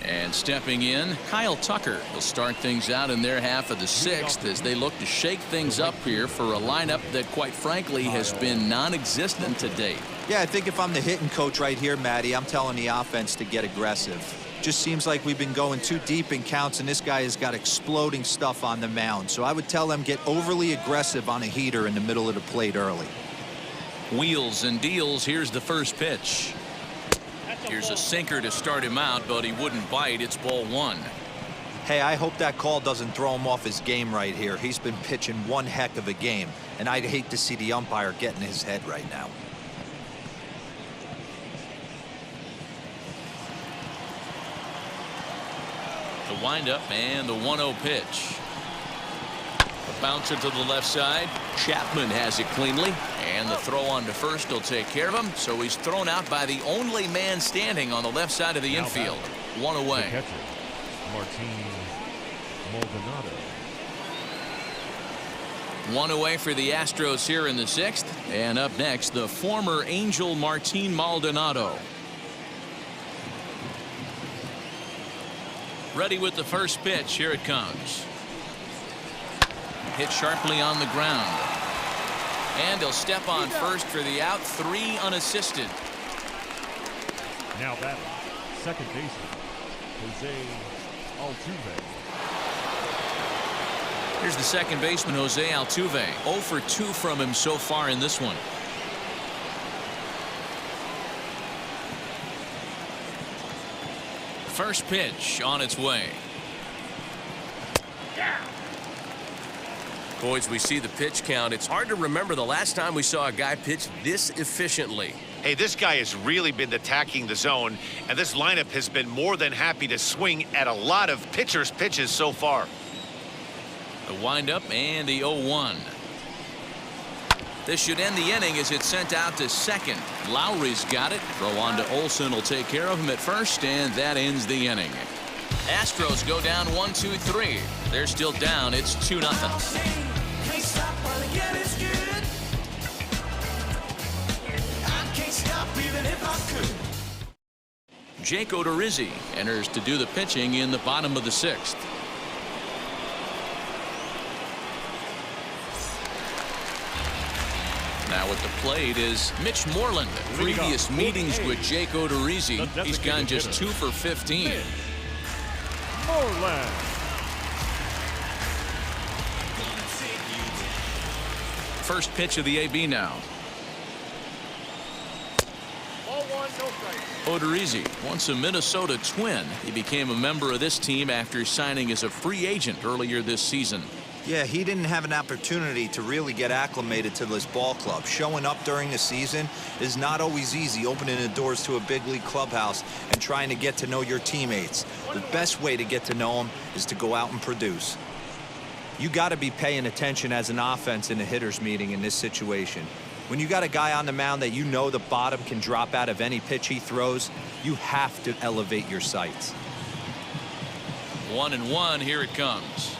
And stepping in, Kyle Tucker will start things out in their half of the sixth as they look to shake things up here for a lineup that, quite frankly, has been non-existent to date. Yeah, I think if I'm the hitting coach right here, Matty, I'm telling the offense to get aggressive. Just seems like we've been going too deep in counts, and this guy has got exploding stuff on the mound. So I would tell them get overly aggressive on a heater in the middle of the plate early. Wheels and deals. Here's the first pitch. Here's a sinker to start him out, but he wouldn't bite. It's ball one. Hey, I hope that call doesn't throw him off his game right here. He's been pitching one heck of a game, and I'd hate to see the umpire get in his head right now. The windup and the 1-0 pitch. A bouncer to the left side. Chapman has it cleanly, and the throw on to first will take care of him. So he's thrown out by the only man standing on the left side of the infield. One away. The catcher, Martin Maldonado. One away for the Astros here in the sixth. And up next, the former Angel Martin Maldonado. Ready with the first pitch. Here it comes. Hit sharply on the ground. And he'll step on first for the out. 3 unassisted. Now batting, second baseman, Jose Altuve. Here's the second baseman, Jose Altuve. 0 for 2 from him so far in this one. First pitch on its way. Boys, we see the pitch count. It's hard to remember the last time we saw a guy pitch this efficiently. Hey, this guy has really been attacking the zone, and this lineup has been more than happy to swing at a lot of pitchers' pitches so far. The windup and the 0-1. This should end the inning as it's sent out to second. Lowry's got it. Throw on to Olsen will take care of him at first, and that ends the inning. Astros go down 1-2-3. They're still down. It's 2-0. Jake Odorizzi enters to do the pitching in the bottom of the sixth. Now at the plate is Mitch Moreland. Previous meetings with Jake Odorizzi, he's gone just 2 for 15. Moreland. First pitch of the AB now. Ball one, no strike. Odorizzi, once a Minnesota Twin, he became a member of this team after signing as a free agent earlier this season. Yeah, he didn't have an opportunity to really get acclimated to this ball club. Showing up during the season is not always easy, opening the doors to a big league clubhouse and trying to get to know your teammates. The best way to get to know them is to go out and produce. You got to be paying attention as an offense in a hitter's meeting in this situation. When you got a guy on the mound that you know the bottom can drop out of any pitch he throws, you have to elevate your sights. 1-1, here it comes.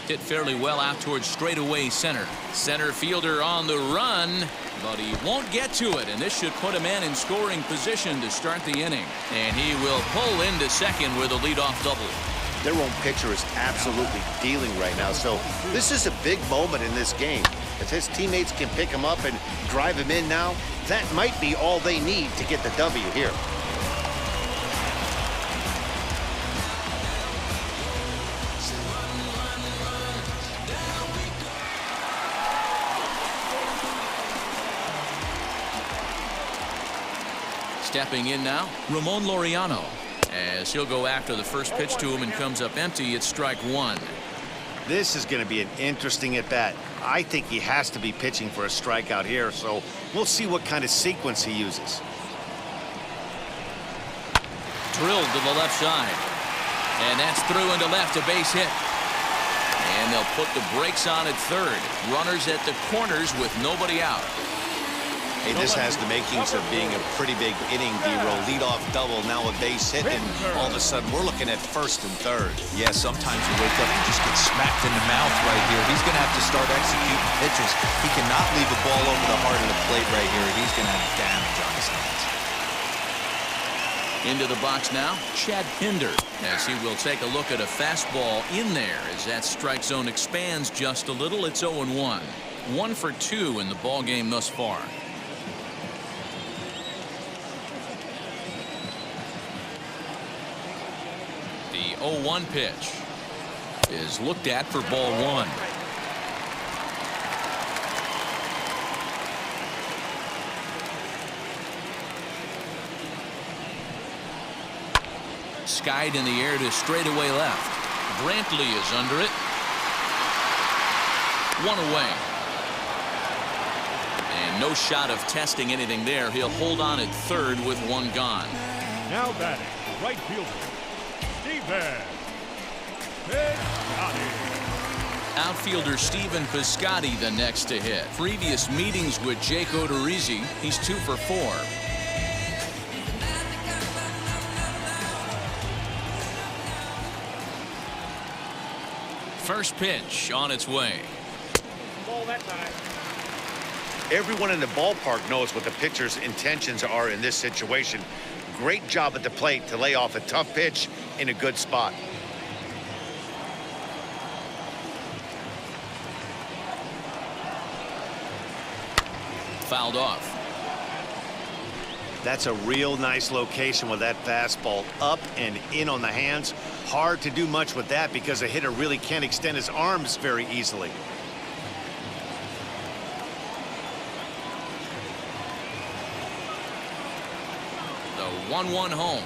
Hit fairly well out towards straightaway center. Center fielder on the run, but he won't get to it, and this should put a man in scoring position to start the inning. And he will pull into second with a leadoff double. Their own pitcher is absolutely dealing right now, so this is a big moment in this game. If his teammates can pick him up and drive him in now, that might be all they need to get the W here. Stepping in now, Ramon Laureano. As he'll go after the first pitch to him and comes up empty, it's strike one. This is going to be an interesting at-bat. I think he has to be pitching for a strikeout here, so we'll see what kind of sequence he uses. Drilled to the left side. And that's through into left, a base hit. And they'll put the brakes on at third. Runners at the corners with nobody out. Hey, this has the makings of being a pretty big inning, D-roll. Leadoff double, now a base hit, and all of a sudden we're looking at first and third. Yeah, sometimes you wake up and just get smacked in the mouth right here. He's going to have to start executing pitches. He cannot leave a ball over the heart of the plate right here. He's going to have damage on his hands. Into the box now, Chad Pinder, as he will take a look at a fastball in there as that strike zone expands just a little. It's 0-1. 1 for 2 in the ball game thus far. The 0-1 pitch is looked at for ball one. Skied in the air to straightaway left. Brantley is under it. One away. And no shot of testing anything there. He'll hold on at third with one gone. Now batting, right fielder, Steven Piscotty. Outfielder Steven Piscotty the next to hit. Previous meetings with Jake Odorizzi, he's 2 for 4. First pitch on its way. Ball that time. Everyone in the ballpark knows what the pitcher's intentions are in this situation. Great job at the plate to lay off a tough pitch in a good spot. Fouled off. That's a real nice location with that fastball up and in on the hands. Hard to do much with that because a hitter really can't extend his arms very easily. The 1-1 home.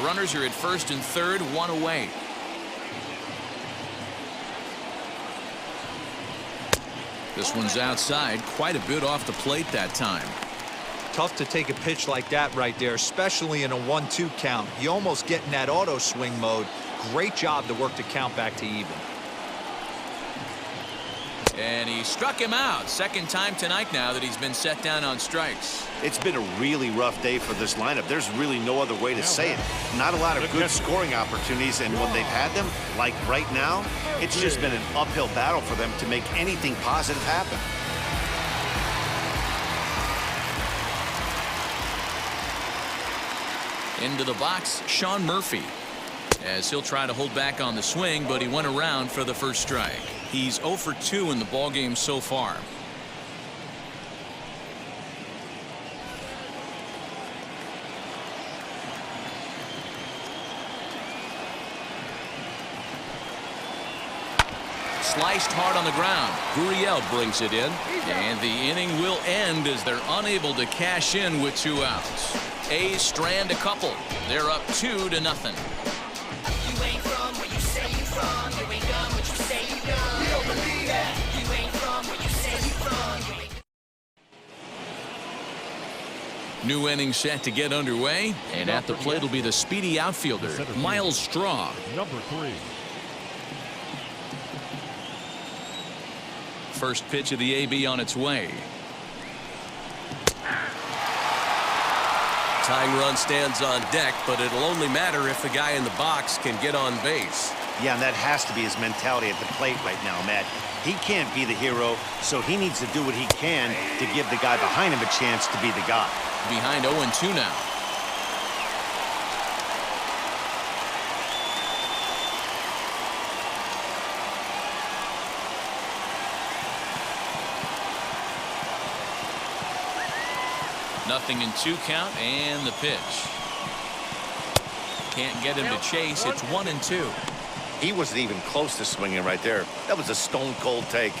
Runners are at first and third, one away. This one's outside, quite a bit off the plate that time. Tough to take a pitch like that right there, especially in a 1-2 count. You almost get in that auto swing mode. Great job to work the count back to even. And he struck him out. Second time tonight now that he's been set down on strikes. It's been a really rough day for this lineup. There's really no other way to say it. Not a lot of good scoring opportunities, and when they've had them, like right now, it's just been an uphill battle for them to make anything positive happen. Into the box, Sean Murphy, as he'll try to hold back on the swing, but he went around for the first strike. He's 0 for 2 in the ballgame so far. Sliced hard on the ground. Gurriel brings it in, and the inning will end as they're unable to cash in with 2 outs. A's strand a couple. They're up 2-0. You ain't from where you say you from. You ain't done what you say you done. We don't believe that. You ain't from where you say you from. You ain't... New inning set to get underway, and at the plate will be the speedy outfielder, Miles Straw. Number 3. First pitch of the AB on its way. Tying run stands on deck, but it'll only matter if the guy in the box can get on base. Yeah, and that has to be his mentality at the plate right now, Matt. He can't be the hero, so he needs to do what he can to give the guy behind him a chance to be the guy. Behind 0-2 now. 0-2 count, and the pitch. Can't get him to chase. It's 1-2. He wasn't even close to swinging right there. That was a stone cold take.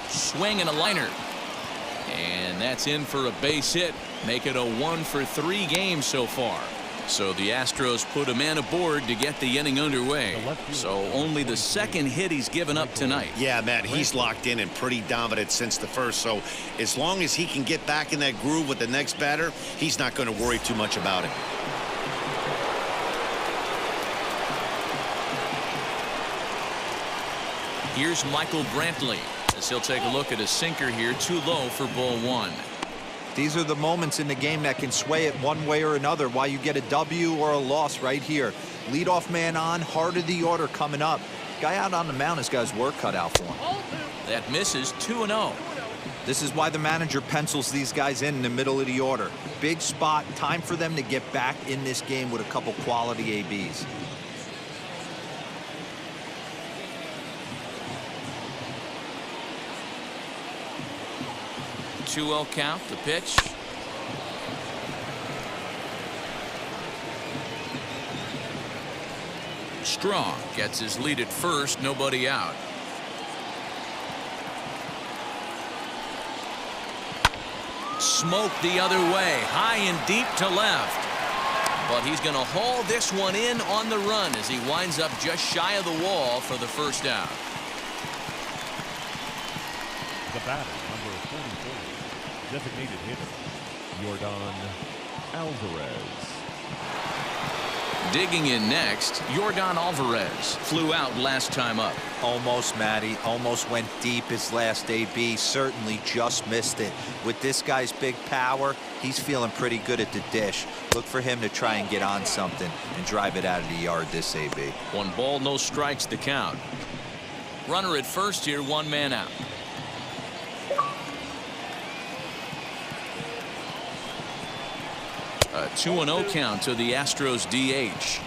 Swing and a liner. And that's in for a base hit. Make it a 1-for-3 game so far. So the Astros put a man aboard to get the inning underway. So only the second hit he's given up tonight. Yeah, Matt, he's locked in and pretty dominant since the first. So as long as he can get back in that groove with the next batter, he's not going to worry too much about it. Here's Michael Brantley as he'll take a look at a sinker here, too low for ball 1. These are the moments in the game that can sway it one way or another, why you get a W or a loss right here. Leadoff man on, heart of the order coming up. Guy out on the mound has got his work cut out for him. That misses. 2-0. This is why the manager pencils these guys in the middle of the order. Big spot, time for them to get back in this game with a couple quality ABs. .2-0 count. The pitch. Strong gets his lead at first. Nobody out. Smoke the other way, high and deep to left. But he's going to haul this one in on the run as he winds up just shy of the wall for the first out. The batter, number 44, designated hitter, Yordan Alvarez. Digging in next, Yordan Alvarez flew out last time up. Almost, Matty. Almost went deep his last AB. Certainly just missed it. With this guy's big power, he's feeling pretty good at the dish. Look for him to try and get on something and drive it out of the yard this AB. 1 ball, no strikes the count. Runner at first here, 1 man out. A 2-0 count to the Astros DH.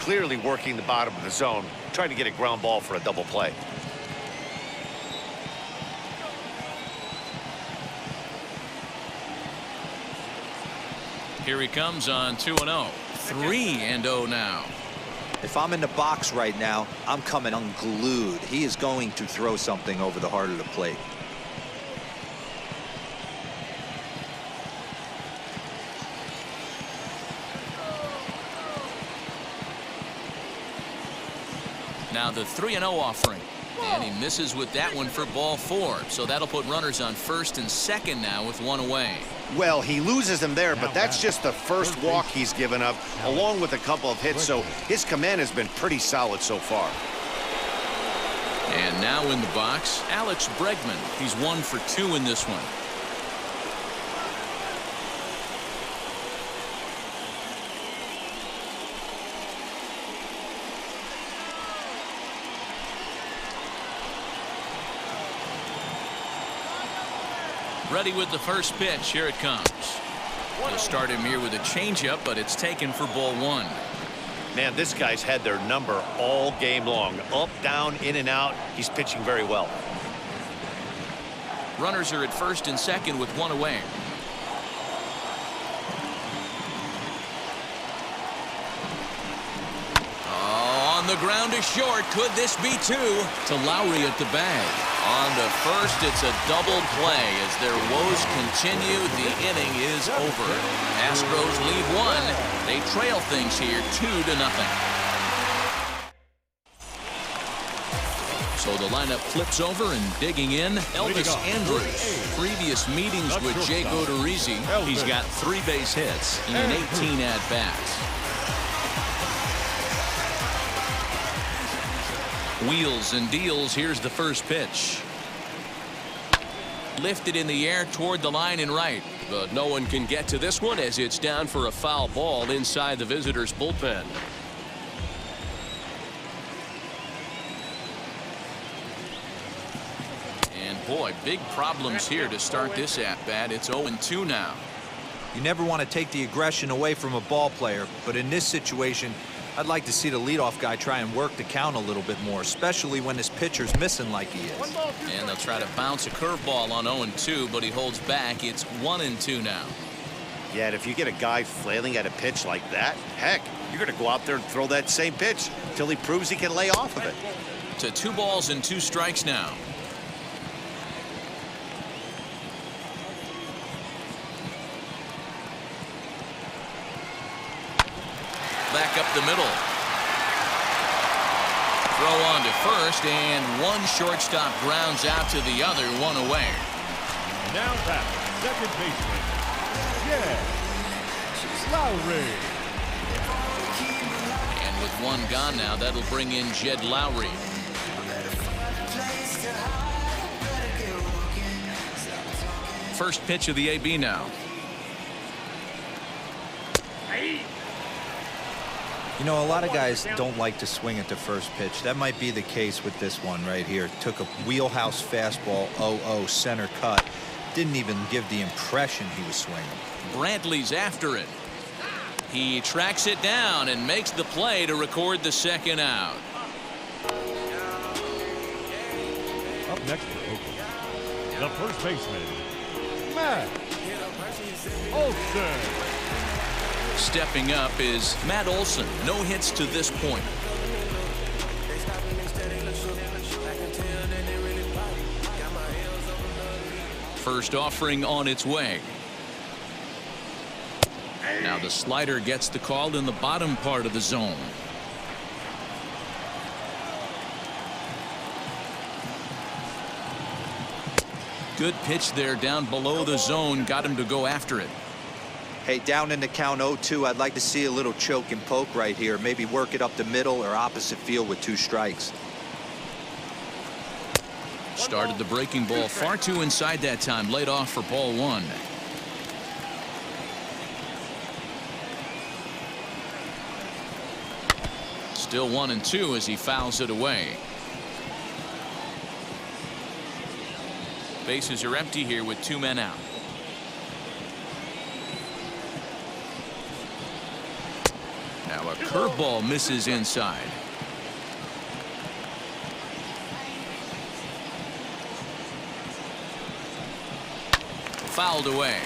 Clearly working the bottom of the zone, trying to get a ground ball for a double play. Here he comes on 2-0. 3-0 now. If I'm in the box right now, I'm coming unglued. He is going to throw something over the heart of the plate. Now the 3-0 offering. And he misses with that one for ball 4. So that'll put runners on first and second now with 1 away. Well, he loses him there, but that's just the first walk he's given up, along with a couple of hits. So his command has been pretty solid so far. And now in the box, Alex Bregman. He's 1 for 2 in this one. Ready with the first pitch. Here it comes. He'll start him here with a changeup, but it's taken for ball 1. Man, this guy's had their number all game long. Up, down, in and out. He's pitching very well. Runners are at first and second with 1 away. On the ground is short. Could this be 2? To Lowry at the bag. On to first, it's a double play. As their woes continue, the inning is over. Astros lead 1. They trail things here 2-0. So the lineup flips over and digging in, Elvis Andrus. Previous meetings with Jake Odorizzi, he's got 3 base hits in 18 at-bats. Wheels and deals. Here's the first pitch. Lifted in the air toward the line and right. But no one can get to this one as it's down for a foul ball inside the visitors' bullpen. And boy, big problems here to start this at-bat. It's 0-2 now. You never want to take the aggression away from a ball player, but in this situation, I'd like to see the leadoff guy try and work the count a little bit more, especially when his pitcher's missing like he is. And they'll try to bounce a curveball on 0-2, but he holds back. It's 1-2 now. Yeah, and if you get a guy flailing at a pitch like that, heck, you're going to go out there and throw that same pitch until he proves he can lay off of it. To 2 balls and 2 strikes now. Back up the middle. Throw on to first, and one shortstop grounds out to the other, 1 away. Now back, second baseman. Yeah, Lowry. And with 1 gone now, that'll bring in Jed Lowry. First pitch of the AB now. You know, a lot of guys don't like to swing at the first pitch. That might be the case with this one right here. Took a wheelhouse fastball, 0-0 center cut. Didn't even give the impression he was swinging. Brantley's after it. He tracks it down and makes the play to record the second out. Up next for Oakland, the first baseman, Matt Olson. Stepping up is Matt Olson. No hits to this point. First offering on its way. Now the slider gets the call in the bottom part of the zone. Good pitch there down below the zone. Got him to go after it. Hey, down in the count 0-2, I'd like to see a little choke and poke right here. Maybe work it up the middle or opposite field with 2 strikes. Started the breaking ball far too inside that time. Laid off for ball 1. Still 1-2 as he fouls it away. Bases are empty here with 2 men out. Now a curveball misses inside. Fouled away.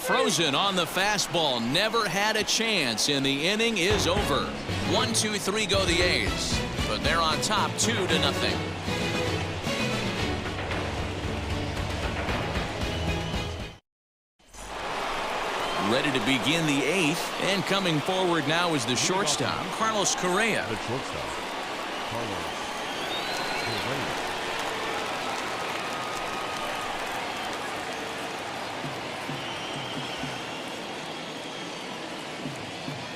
Frozen on the fastball. Never had a chance, and the inning is over. 1-2-3 go the A's, but they're on top 2-0. Ready to begin the 8th, and coming forward now is the shortstop, Carlos Correa. The shortstop, Carlos Correa.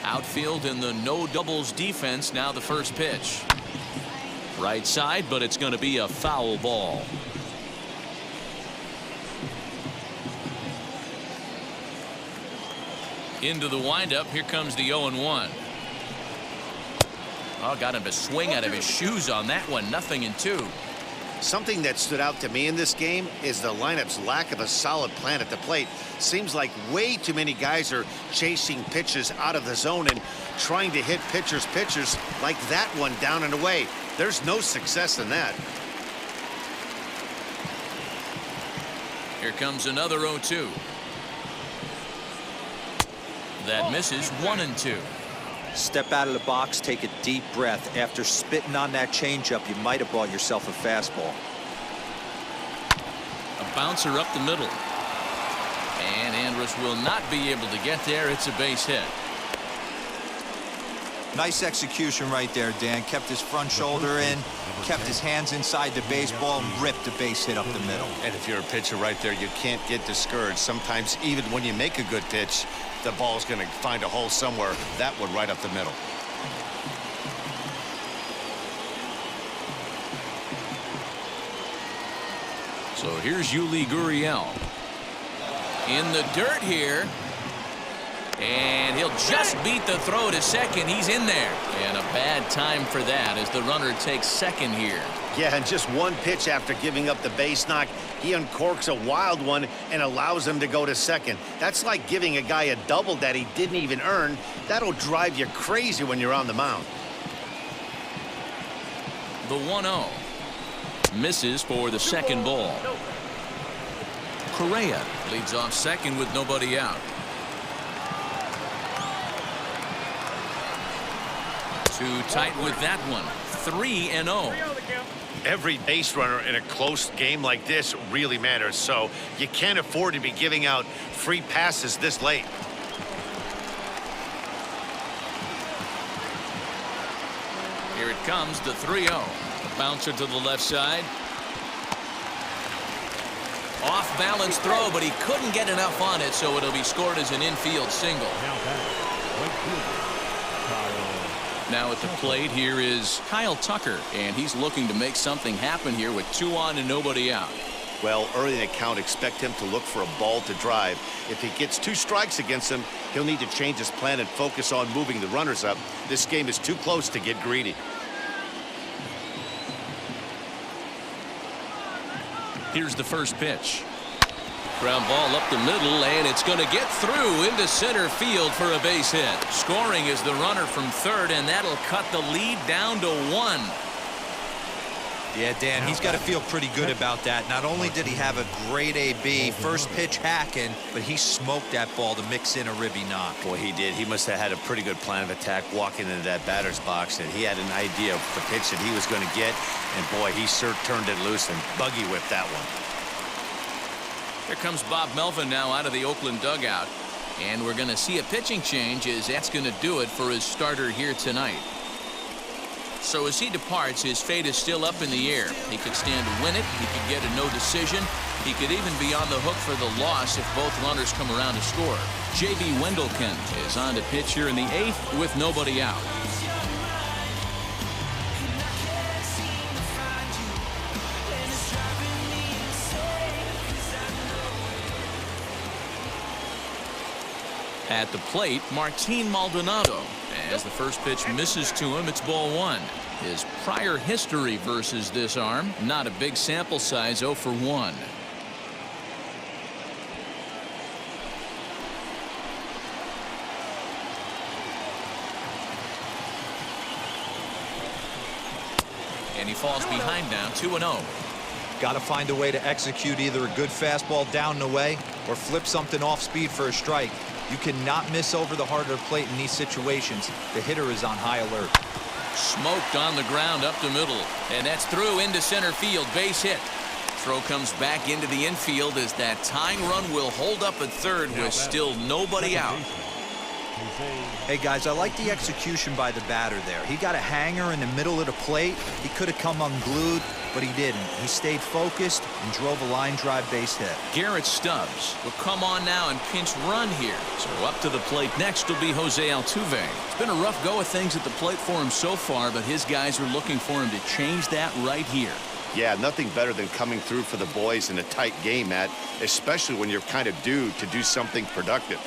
Outfield in the no doubles defense. Now the first pitch. Right side, but it's going to be a foul ball. Into the windup. Here comes the 0-1. Oh, got him to swing out of his shoes on that one. 0-2. Something that stood out to me in this game is the lineup's lack of a solid plan at the plate. Seems like way too many guys are chasing pitches out of the zone and trying to hit pitchers like that one down and away. There's no success in that. Here comes another 0-2. That misses. 1-2. Step out of the box, take a deep breath. After spitting on that changeup, you might have bought yourself a fastball. A bouncer up the middle. And Andrus will not be able to get there. It's a base hit. Nice execution right there, Dan. Kept his front shoulder in, kept his hands inside the baseball, and ripped the base hit up the middle. And if you're a pitcher right there, you can't get discouraged. Sometimes even when you make a good pitch, the ball's going to find a hole somewhere. That one right up the middle. So here's Yuli Gurriel. In the dirt here. And he'll just beat the throw to second. He's in there. And a bad time for that as the runner takes second here. Yeah, and just one pitch after giving up the base knock, he uncorks a wild one and allows him to go to second. That's like giving a guy a double that he didn't even earn. That'll drive you crazy when you're on the mound. The 1-0. Misses for the second ball. Correa leads off second with nobody out. Too tight with that one. 3-0. Every base runner in a close game like this really matters, so you can't afford to be giving out free passes this late. Here it comes, the 3-0. Bouncer to the left side. Off balance throw, but he couldn't get enough on it, so it'll be scored as an infield single. Now at the plate here is Kyle Tucker, and he's looking to make something happen here with 2 on and nobody out. Well, early in the count, expect him to look for a ball to drive. If he gets 2 strikes against him, he'll need to change his plan and focus on moving the runners up. This game is too close to get greedy. Here's the first pitch. Ground ball up the middle, and it's going to get through into center field for a base hit. Scoring is the runner from third, and that'll cut the lead down to 1. Yeah, Dan, he's got to feel pretty good about that. Not only did he have a great AB, first pitch hacking, but he smoked that ball to mix in a ribby knock. Boy, he did. He must have had a pretty good plan of attack walking into that batter's box, and he had an idea of the pitch that he was going to get, and boy, he sure turned it loose and buggy whipped that one. Here comes Bob Melvin now out of the Oakland dugout, and we're going to see a pitching change as that's going to do it for his starter here tonight. So as he departs, his fate is still up in the air. He could stand to win it. He could get a no decision. He could even be on the hook for the loss if both runners come around to score. J.B. Wendelken is on to pitch here in the 8th with nobody out. At the plate, Martin Maldonado. As the first pitch misses to him, it's ball 1. His prior history versus this arm, not a big sample size, 0 for 1. And he falls behind now, 2-0. Got to find a way to execute either a good fastball down and away or flip something off speed for a strike. You cannot miss over the heart of the plate in these situations. The hitter is on high alert. Smoked on the ground up the middle, and that's through into center field. Base hit. Throw comes back into the infield as that tying run will hold up at third with still nobody out. Hey guys, I like the execution by the batter there. He got a hanger in the middle of the plate. He could have come unglued, but he didn't. He stayed focused and drove a line drive base hit. Garrett Stubbs will come on now and pinch run here. So up to the plate next will be Jose Altuve. It's been a rough go of things at the plate for him so far, but his guys are looking for him to change that right here. Yeah, nothing better than coming through for the boys in a tight game, Matt, especially when you're kind of due to do something productive.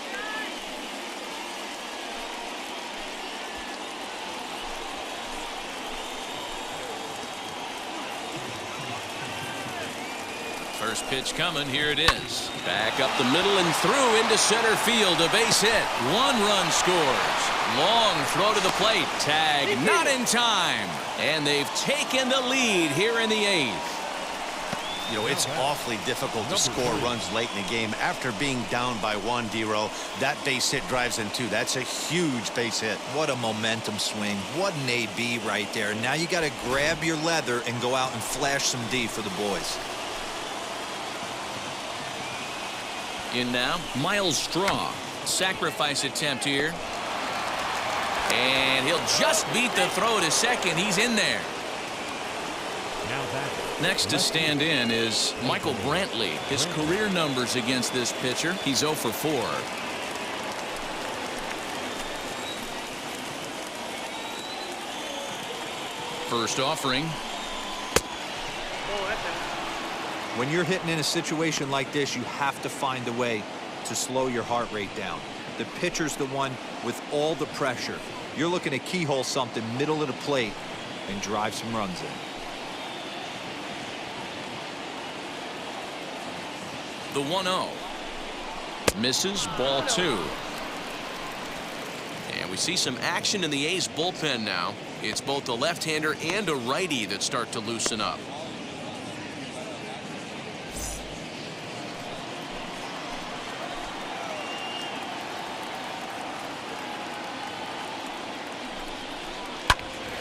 First pitch coming. Here it is. Back up the middle and through into center field. A base hit. 1 run scores. Long throw to the plate. Tag not in time. And they've taken the lead here in the 8th. You know, it's awfully difficult to score runs late in the game. After being down by 1, D-Row, that base hit drives in 2. That's a huge base hit. What a momentum swing. What an AB right there. Now you got to grab your leather and go out and flash some D for the boys. In now, Miles Straw. Sacrifice attempt here. And he'll just beat the throw to second. He's in there. Next to stand in is Michael Brantley. His career numbers against this pitcher, he's 0 for 4. First offering. When you're hitting in a situation like this, you have to find a way to slow your heart rate down. The pitcher's the one with all the pressure. You're looking to keyhole something middle of the plate and drive some runs in. The 1-0. Misses, ball 2. And we see some action in the A's bullpen now. It's both a left-hander and a righty that start to loosen up.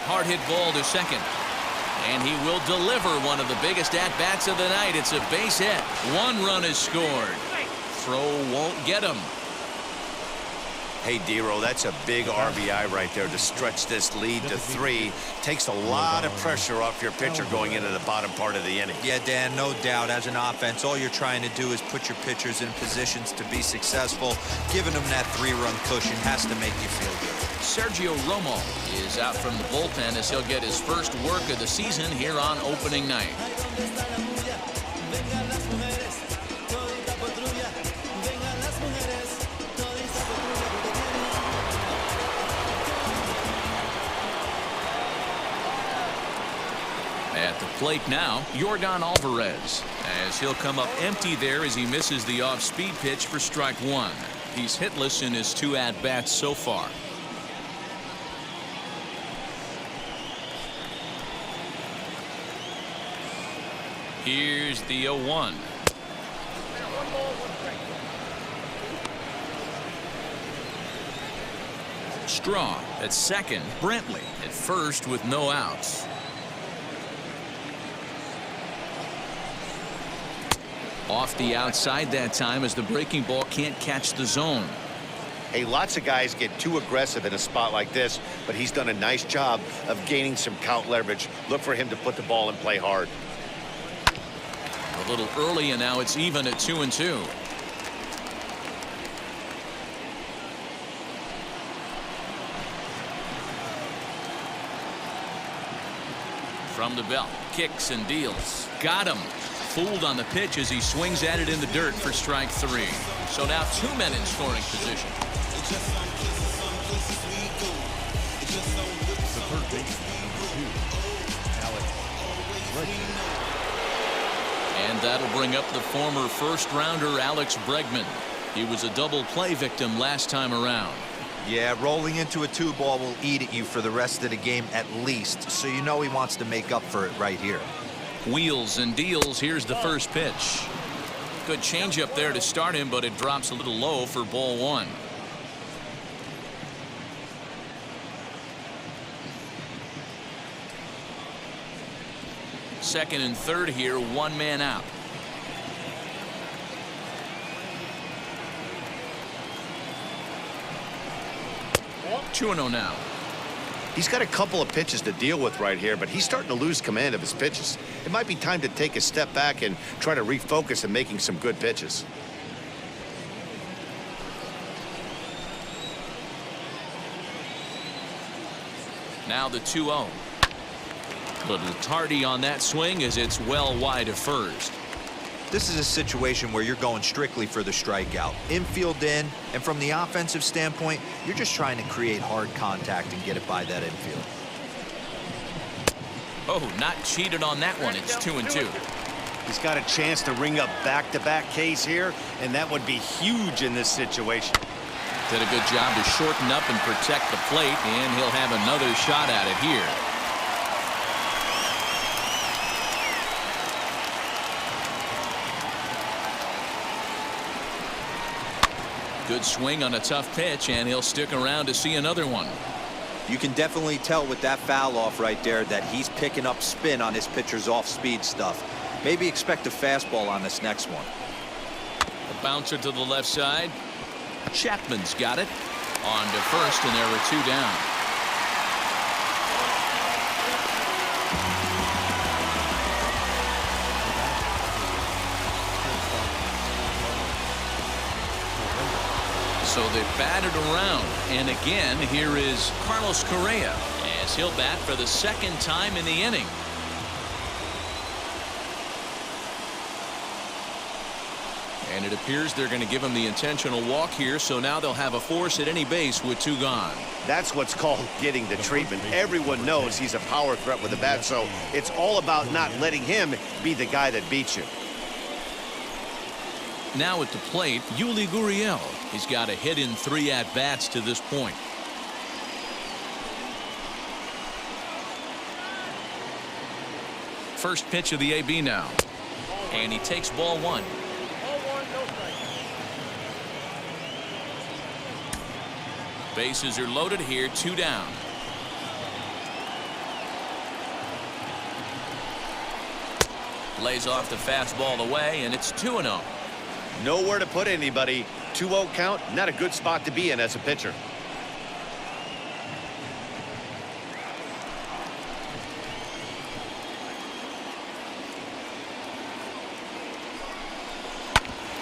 Hard hit ball to second. And he will deliver one of the biggest at-bats of the night. It's a base hit. 1 run is scored. Throw won't get him. Hey, D-Row, that's a big RBI right there to stretch this lead to 3. Takes a lot of pressure off your pitcher going into the bottom part of the inning. Yeah, Dan, no doubt. As an offense, all you're trying to do is put your pitchers in positions to be successful. Giving them that 3-run cushion has to make you feel good. Sergio Romo is out from the bullpen as he'll get his first work of the season here on opening night. At the plate now, Yordan Alvarez, as he'll come up empty there as he misses the off-speed pitch for strike 1. He's hitless in his 2 at-bats so far. Here's the 0-1. Straw at second. Brentley at first with no outs. Off the outside that time as the breaking ball can't catch the zone. Hey, lots of guys get too aggressive in a spot like this, but he's done a nice job of gaining some count leverage. Look for him to put the ball in play hard. A little early, and now it's even at 2-2. From the belt, kicks and deals. Got him. Fooled on the pitch as he swings at it in the dirt for strike 3. So now 2 men in scoring position. The third baseman, number 2, Alex. And that'll bring up the former first-rounder Alex Bregman. He was a double play victim last time around. Yeah, rolling into a 2-ball will eat at you for the rest of the game at least, so you know he wants to make up for it right here. Wheels and deals. Here's the first pitch. Good changeup there to start him, but it drops a little low for ball 1. Second and third here, 1 man out. Well, 2-0 now. He's got a couple of pitches to deal with right here, but he's starting to lose command of his pitches. It might be time to take a step back and try to refocus on making some good pitches. Now the 2-0. Little tardy on that swing as it's well wide of first. This is a situation where you're going strictly for the strikeout. Infield in, and from the offensive standpoint, you're just trying to create hard contact and get it by that infield. Oh, not cheated on that one. It's 2-2. He's got a chance to ring up back-to-back Ks here, and that would be huge in this situation. Did a good job to shorten up and protect the plate, and he'll have another shot at it here. Good swing on a tough pitch, and he'll stick around to see another one. You can definitely tell with that foul off right there that he's picking up spin on his pitcher's off-speed stuff. Maybe expect a fastball on this next one. A bouncer to the left side. Chapman's got it. On to first, and there are 2 down. So they batted around, and again here is Carlos Correa as he'll bat for the 2nd time in the inning. And it appears they're going to give him the intentional walk here, so now they'll have a force at any base with 2 gone. That's what's called getting the treatment. Everyone knows he's a power threat with the bat, so it's all about not letting him be the guy that beats you. Now at the plate, Yuli Gurriel. He's got a hit in 3 at-bats to this point. First pitch of the AB now. And he takes ball 1. Ball 1, no strike. Bases are loaded here, 2 down. Lays off the fastball away, and it's 2-0. Nowhere to put anybody. 2-0 count, not a good spot to be in as a pitcher.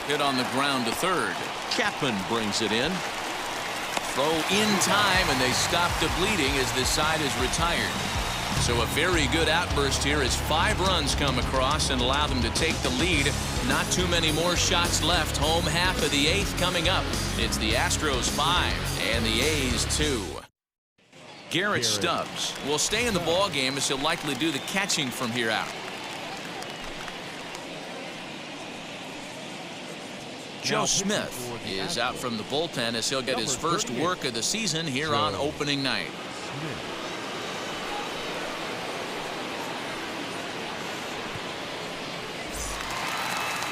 Hit on the ground to third. Chapman brings it in. Throw in time, and they stop the bleeding as this side is retired. So a very good outburst here as 5 runs come across and allow them to take the lead. Not too many more shots left. Home half of the 8th coming up. It's the Astros 5 and the A's 2. Garrett Stubbs will stay in the ball game as he'll likely do the catching from here out. Joe Smith is out from the bullpen as he'll get his first work of the season here on opening night.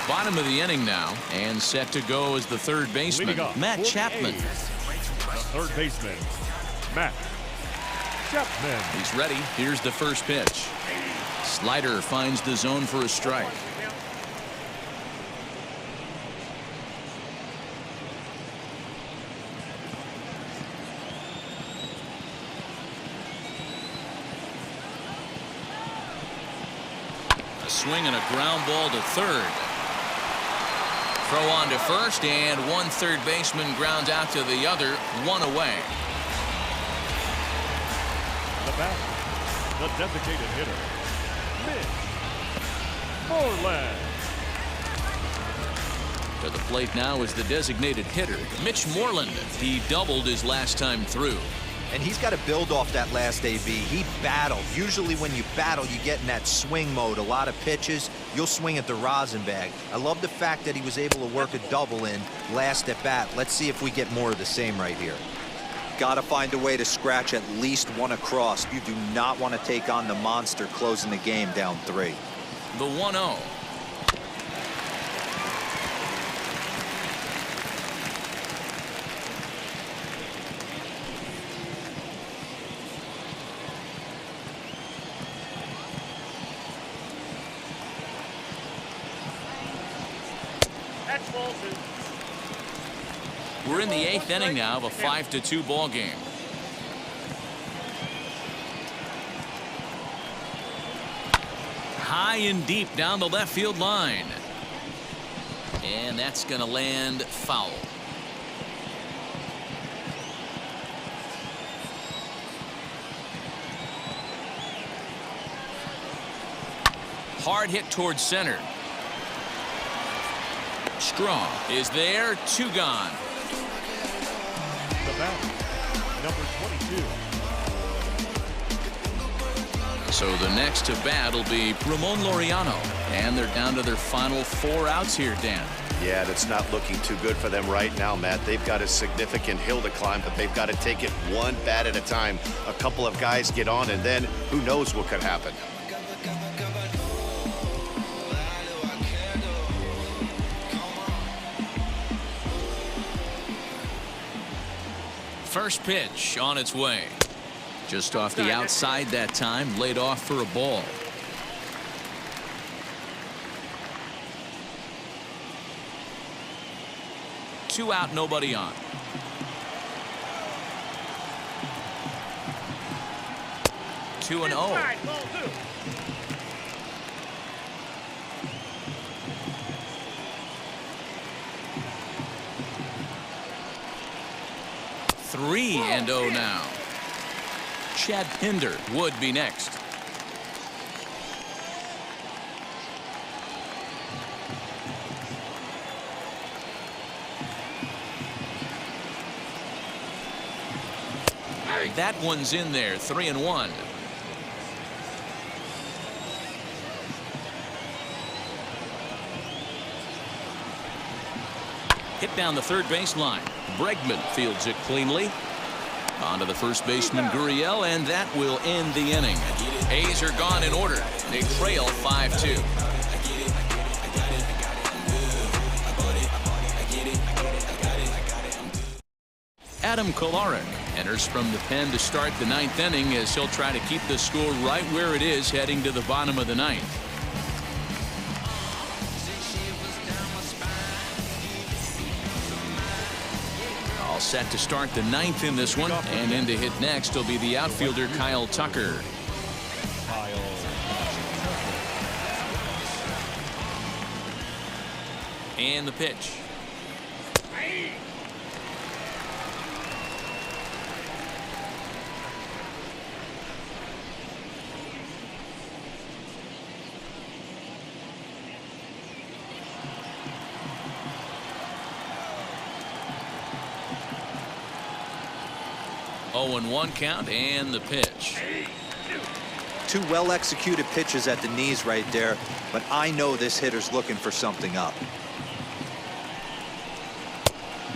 Bottom of the inning now, and set to go as the third baseman, Matt Chapman. Third baseman, Matt Chapman. He's ready. Here's the first pitch. Slider finds the zone for a strike. A swing and a ground ball to third. Throw on to first, and one third baseman grounds out to the other, 1 away. The batter, the designated hitter, Mitch Moreland. To the plate now is the designated hitter, Mitch Moreland. He doubled his last time through. And he's got to build off that last AB. He battled. Usually when you battle, you get in that swing mode. A lot of pitches, you'll swing at the rosin bag. I love the fact that he was able to work a double in last at bat. Let's see if we get more of the same right here. Got to find a way to scratch at least 1 across. You do not want to take on the monster closing the game down 3. The 1-0. We're in the 8th inning now of a 5-2 ball game. High and deep down the left field line. And that's going to land foul. Hard hit towards center. Strong is there, 2 gone. The batter, number 22. So the next to bat will be Ramon Laureano, and they're down to their final 4 outs here, Dan. Yeah, that's not looking too good for them right now, Matt. They've got a significant hill to climb, but they've got to take it 1 bat at a time. A couple of guys get on, and then who knows what could happen. First pitch on its way. Just off the outside that time, laid off for a ball. Two out, nobody on. Two and 0. Three and 0 now. Chad Pinder would be next. that one's in there. 3-1. Hit down the third baseline. Bregman fields it cleanly. On to the first baseman, Gurriel, and that will end the inning. A's are gone in order. They trail 5-2. Adam Kolarek enters from the pen to start the ninth inning as he'll try to keep the score right where it is heading to the bottom of the ninth. All set to start the ninth in this one, and in to hit next will be the outfielder Kyle Tucker. And the pitch. And 1 count, and the pitch. 2 well-executed pitches at the knees right there, but I know this hitter's looking for something up.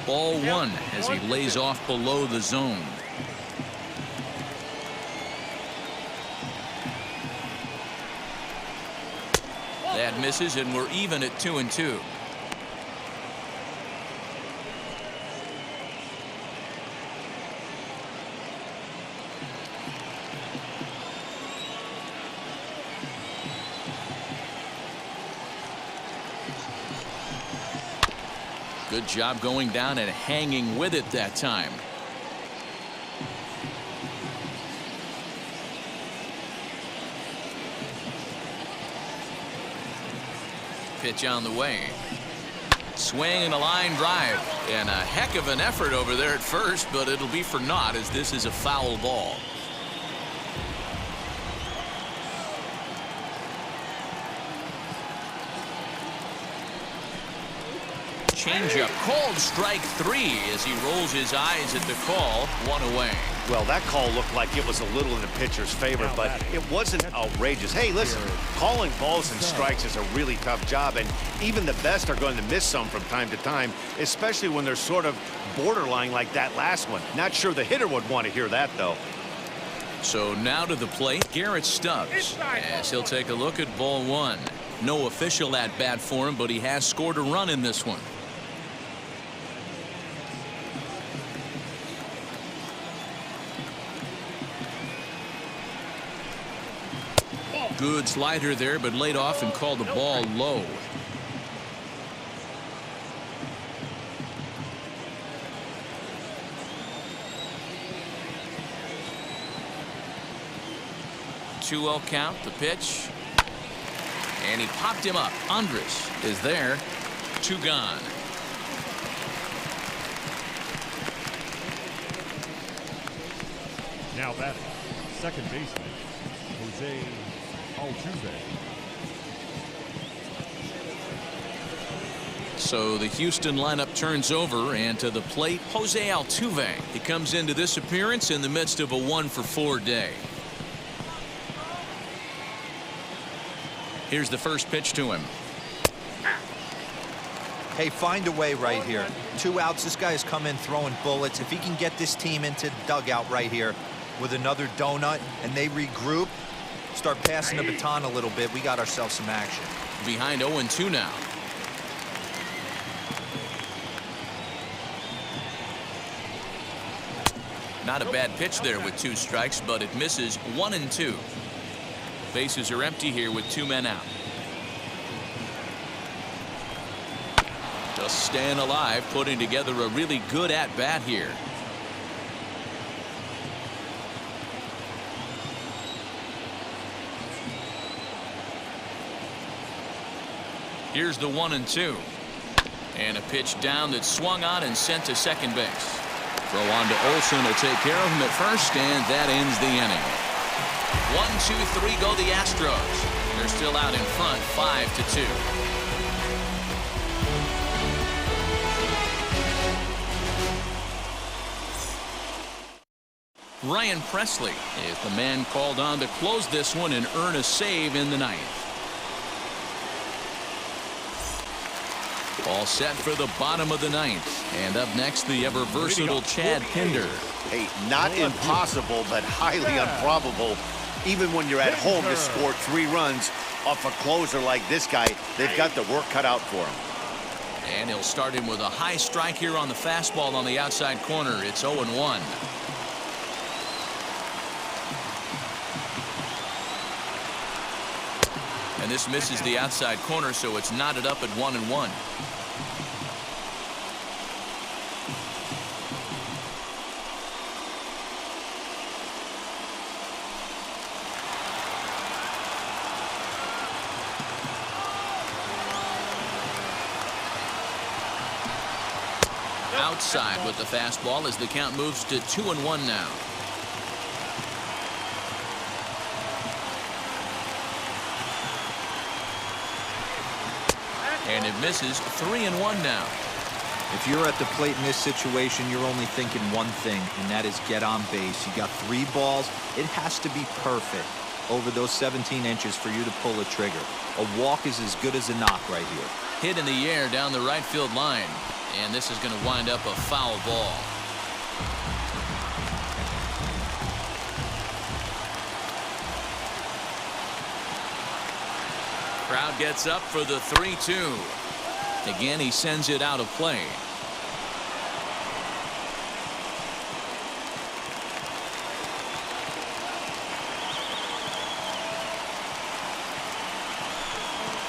Ball 1 as he lays off below the zone. That misses, and we're even at 2-2. Good job going down and hanging with it that time. Pitch on the way. Swing and a line drive. And a heck of an effort over there at first, but it'll be for naught as this is a foul ball. Changeup called strike 3 as he rolls his eyes at the call. 1 away. Well, that call looked like it was a little in the pitcher's favor, but it wasn't outrageous. Hey, listen, calling balls and strikes is a really tough job, and even the best are going to miss some from time to time, especially when they're sort of borderline like that last one. Not sure the hitter would want to hear that, though. So now to the plate, Garrett Stubbs, as he'll take a look at ball 1. No official at bat for him, but he has scored a run in this one. Good slider there, but laid off and called the ball low. Two-0 count, the pitch. And he popped him up. Andres is there. 2 gone. Now batting, second baseman, Jose Altuve. So the Houston lineup turns over, and to the plate, Jose Altuve. He comes into this appearance in the midst of a 1-for-4 day. Here's the first pitch to him. Hey, find a way right here. 2 outs. This guy has come in throwing bullets. If he can get this team into the dugout right here with another donut and they regroup, start passing the baton a little bit, we got ourselves some action. Behind 0-2 now. Not a bad pitch there with 2 strikes, but it misses. 1-2. Bases are empty here with 2 men out. Just staying alive, putting together a really good at-bat here. Here's the 1-2. And a pitch down that's swung on and sent to second base. Throw on to Olsen will take care of him at first, and that ends the inning. 1-2-3 go the Astros. They're still out in front, 5-2. Ryan Presley is the man called on to close this one and earn a save in the ninth. All set for the bottom of the ninth. And up next, the ever versatile Chad Pinder. Hey, not impossible, but highly improbable. Even when you're at home to score 3 runs off a closer like this guy, they've got the work cut out for him. And he'll start him with a high strike here on the fastball on the outside corner. It's 0-1. And this misses the outside corner, so it's knotted up at 1-1. Outside with the fastball as the count moves to 2-1 now. And it misses. 3-1 now. If you're at the plate in this situation, you're only thinking one thing, and that is get on base. You got 3 balls. It has to be perfect over those 17 inches for you to pull a trigger. A walk is as good as a knock right here. Hit in the air down the right field line. And this is going to wind up a foul ball. Crowd gets up for the 3-2. Again, he sends it out of play.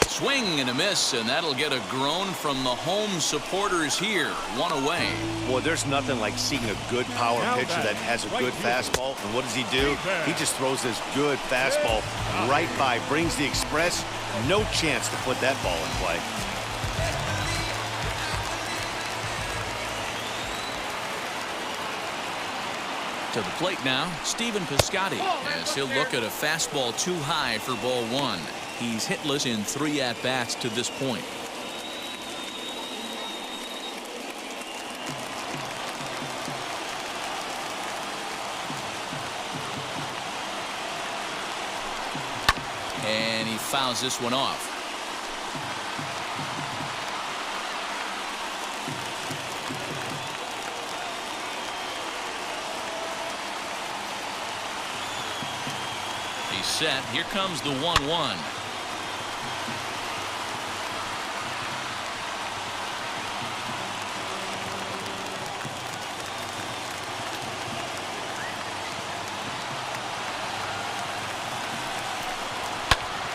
Swing and a miss, and that'll get a groan from the home supporters here. 1 away. Boy, there's nothing like seeing a good power pitcher that has a good fastball. And what does he do? He just throws this good fastball right by, brings the express. No chance to put that ball in play. To the plate now, Stephen Piscotty, as he'll look at a fastball too high for ball 1. He's hitless in 3 at-bats to this point. And he fouls this one off. He's set. Here comes the 1-1.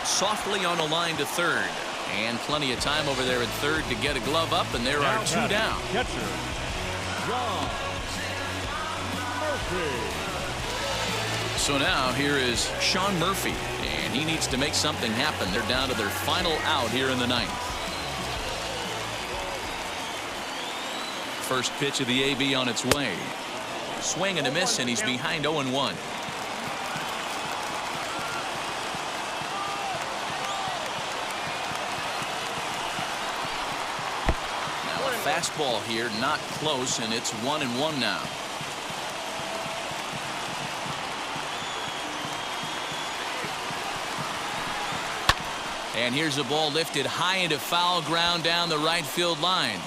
Softly on a line to third, and plenty of time over there at third to get a glove up, and there are 2 down. Catcher, John Murphy. So now here is Sean Murphy, and he needs to make something happen. They're down to their final out here in the ninth. First pitch of the AB on its way. Swing and a miss, and he's behind 0-1. Fastball here, not close, and it's 1-1 now. And here's a ball lifted high into foul ground down the right field line.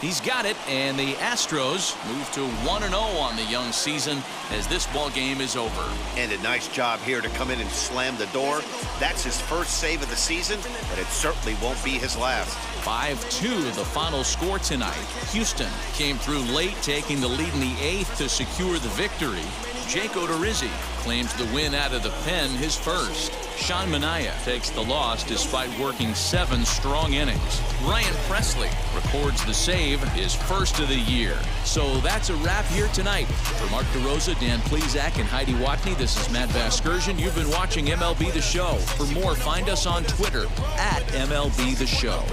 He's got it, and the Astros move to 1-0 on the young season as this ball game is over. And a nice job here to come in and slam the door. That's his first save of the season, but it certainly won't be his last. 5-2 the final score tonight. Houston came through late, taking the lead in the 8th to secure the victory. Jake Odorizzi claims the win out of the pen, his first. Sean Manaea takes the loss despite working 7 strong innings. Ryan Presley records the save, his first of the year. So that's a wrap here tonight. For Mark DeRosa, Dan Plesac, and Heidi Watney, this is Matt Vasgersian. You've been watching MLB The Show. For more, find us on Twitter @MLB The Show.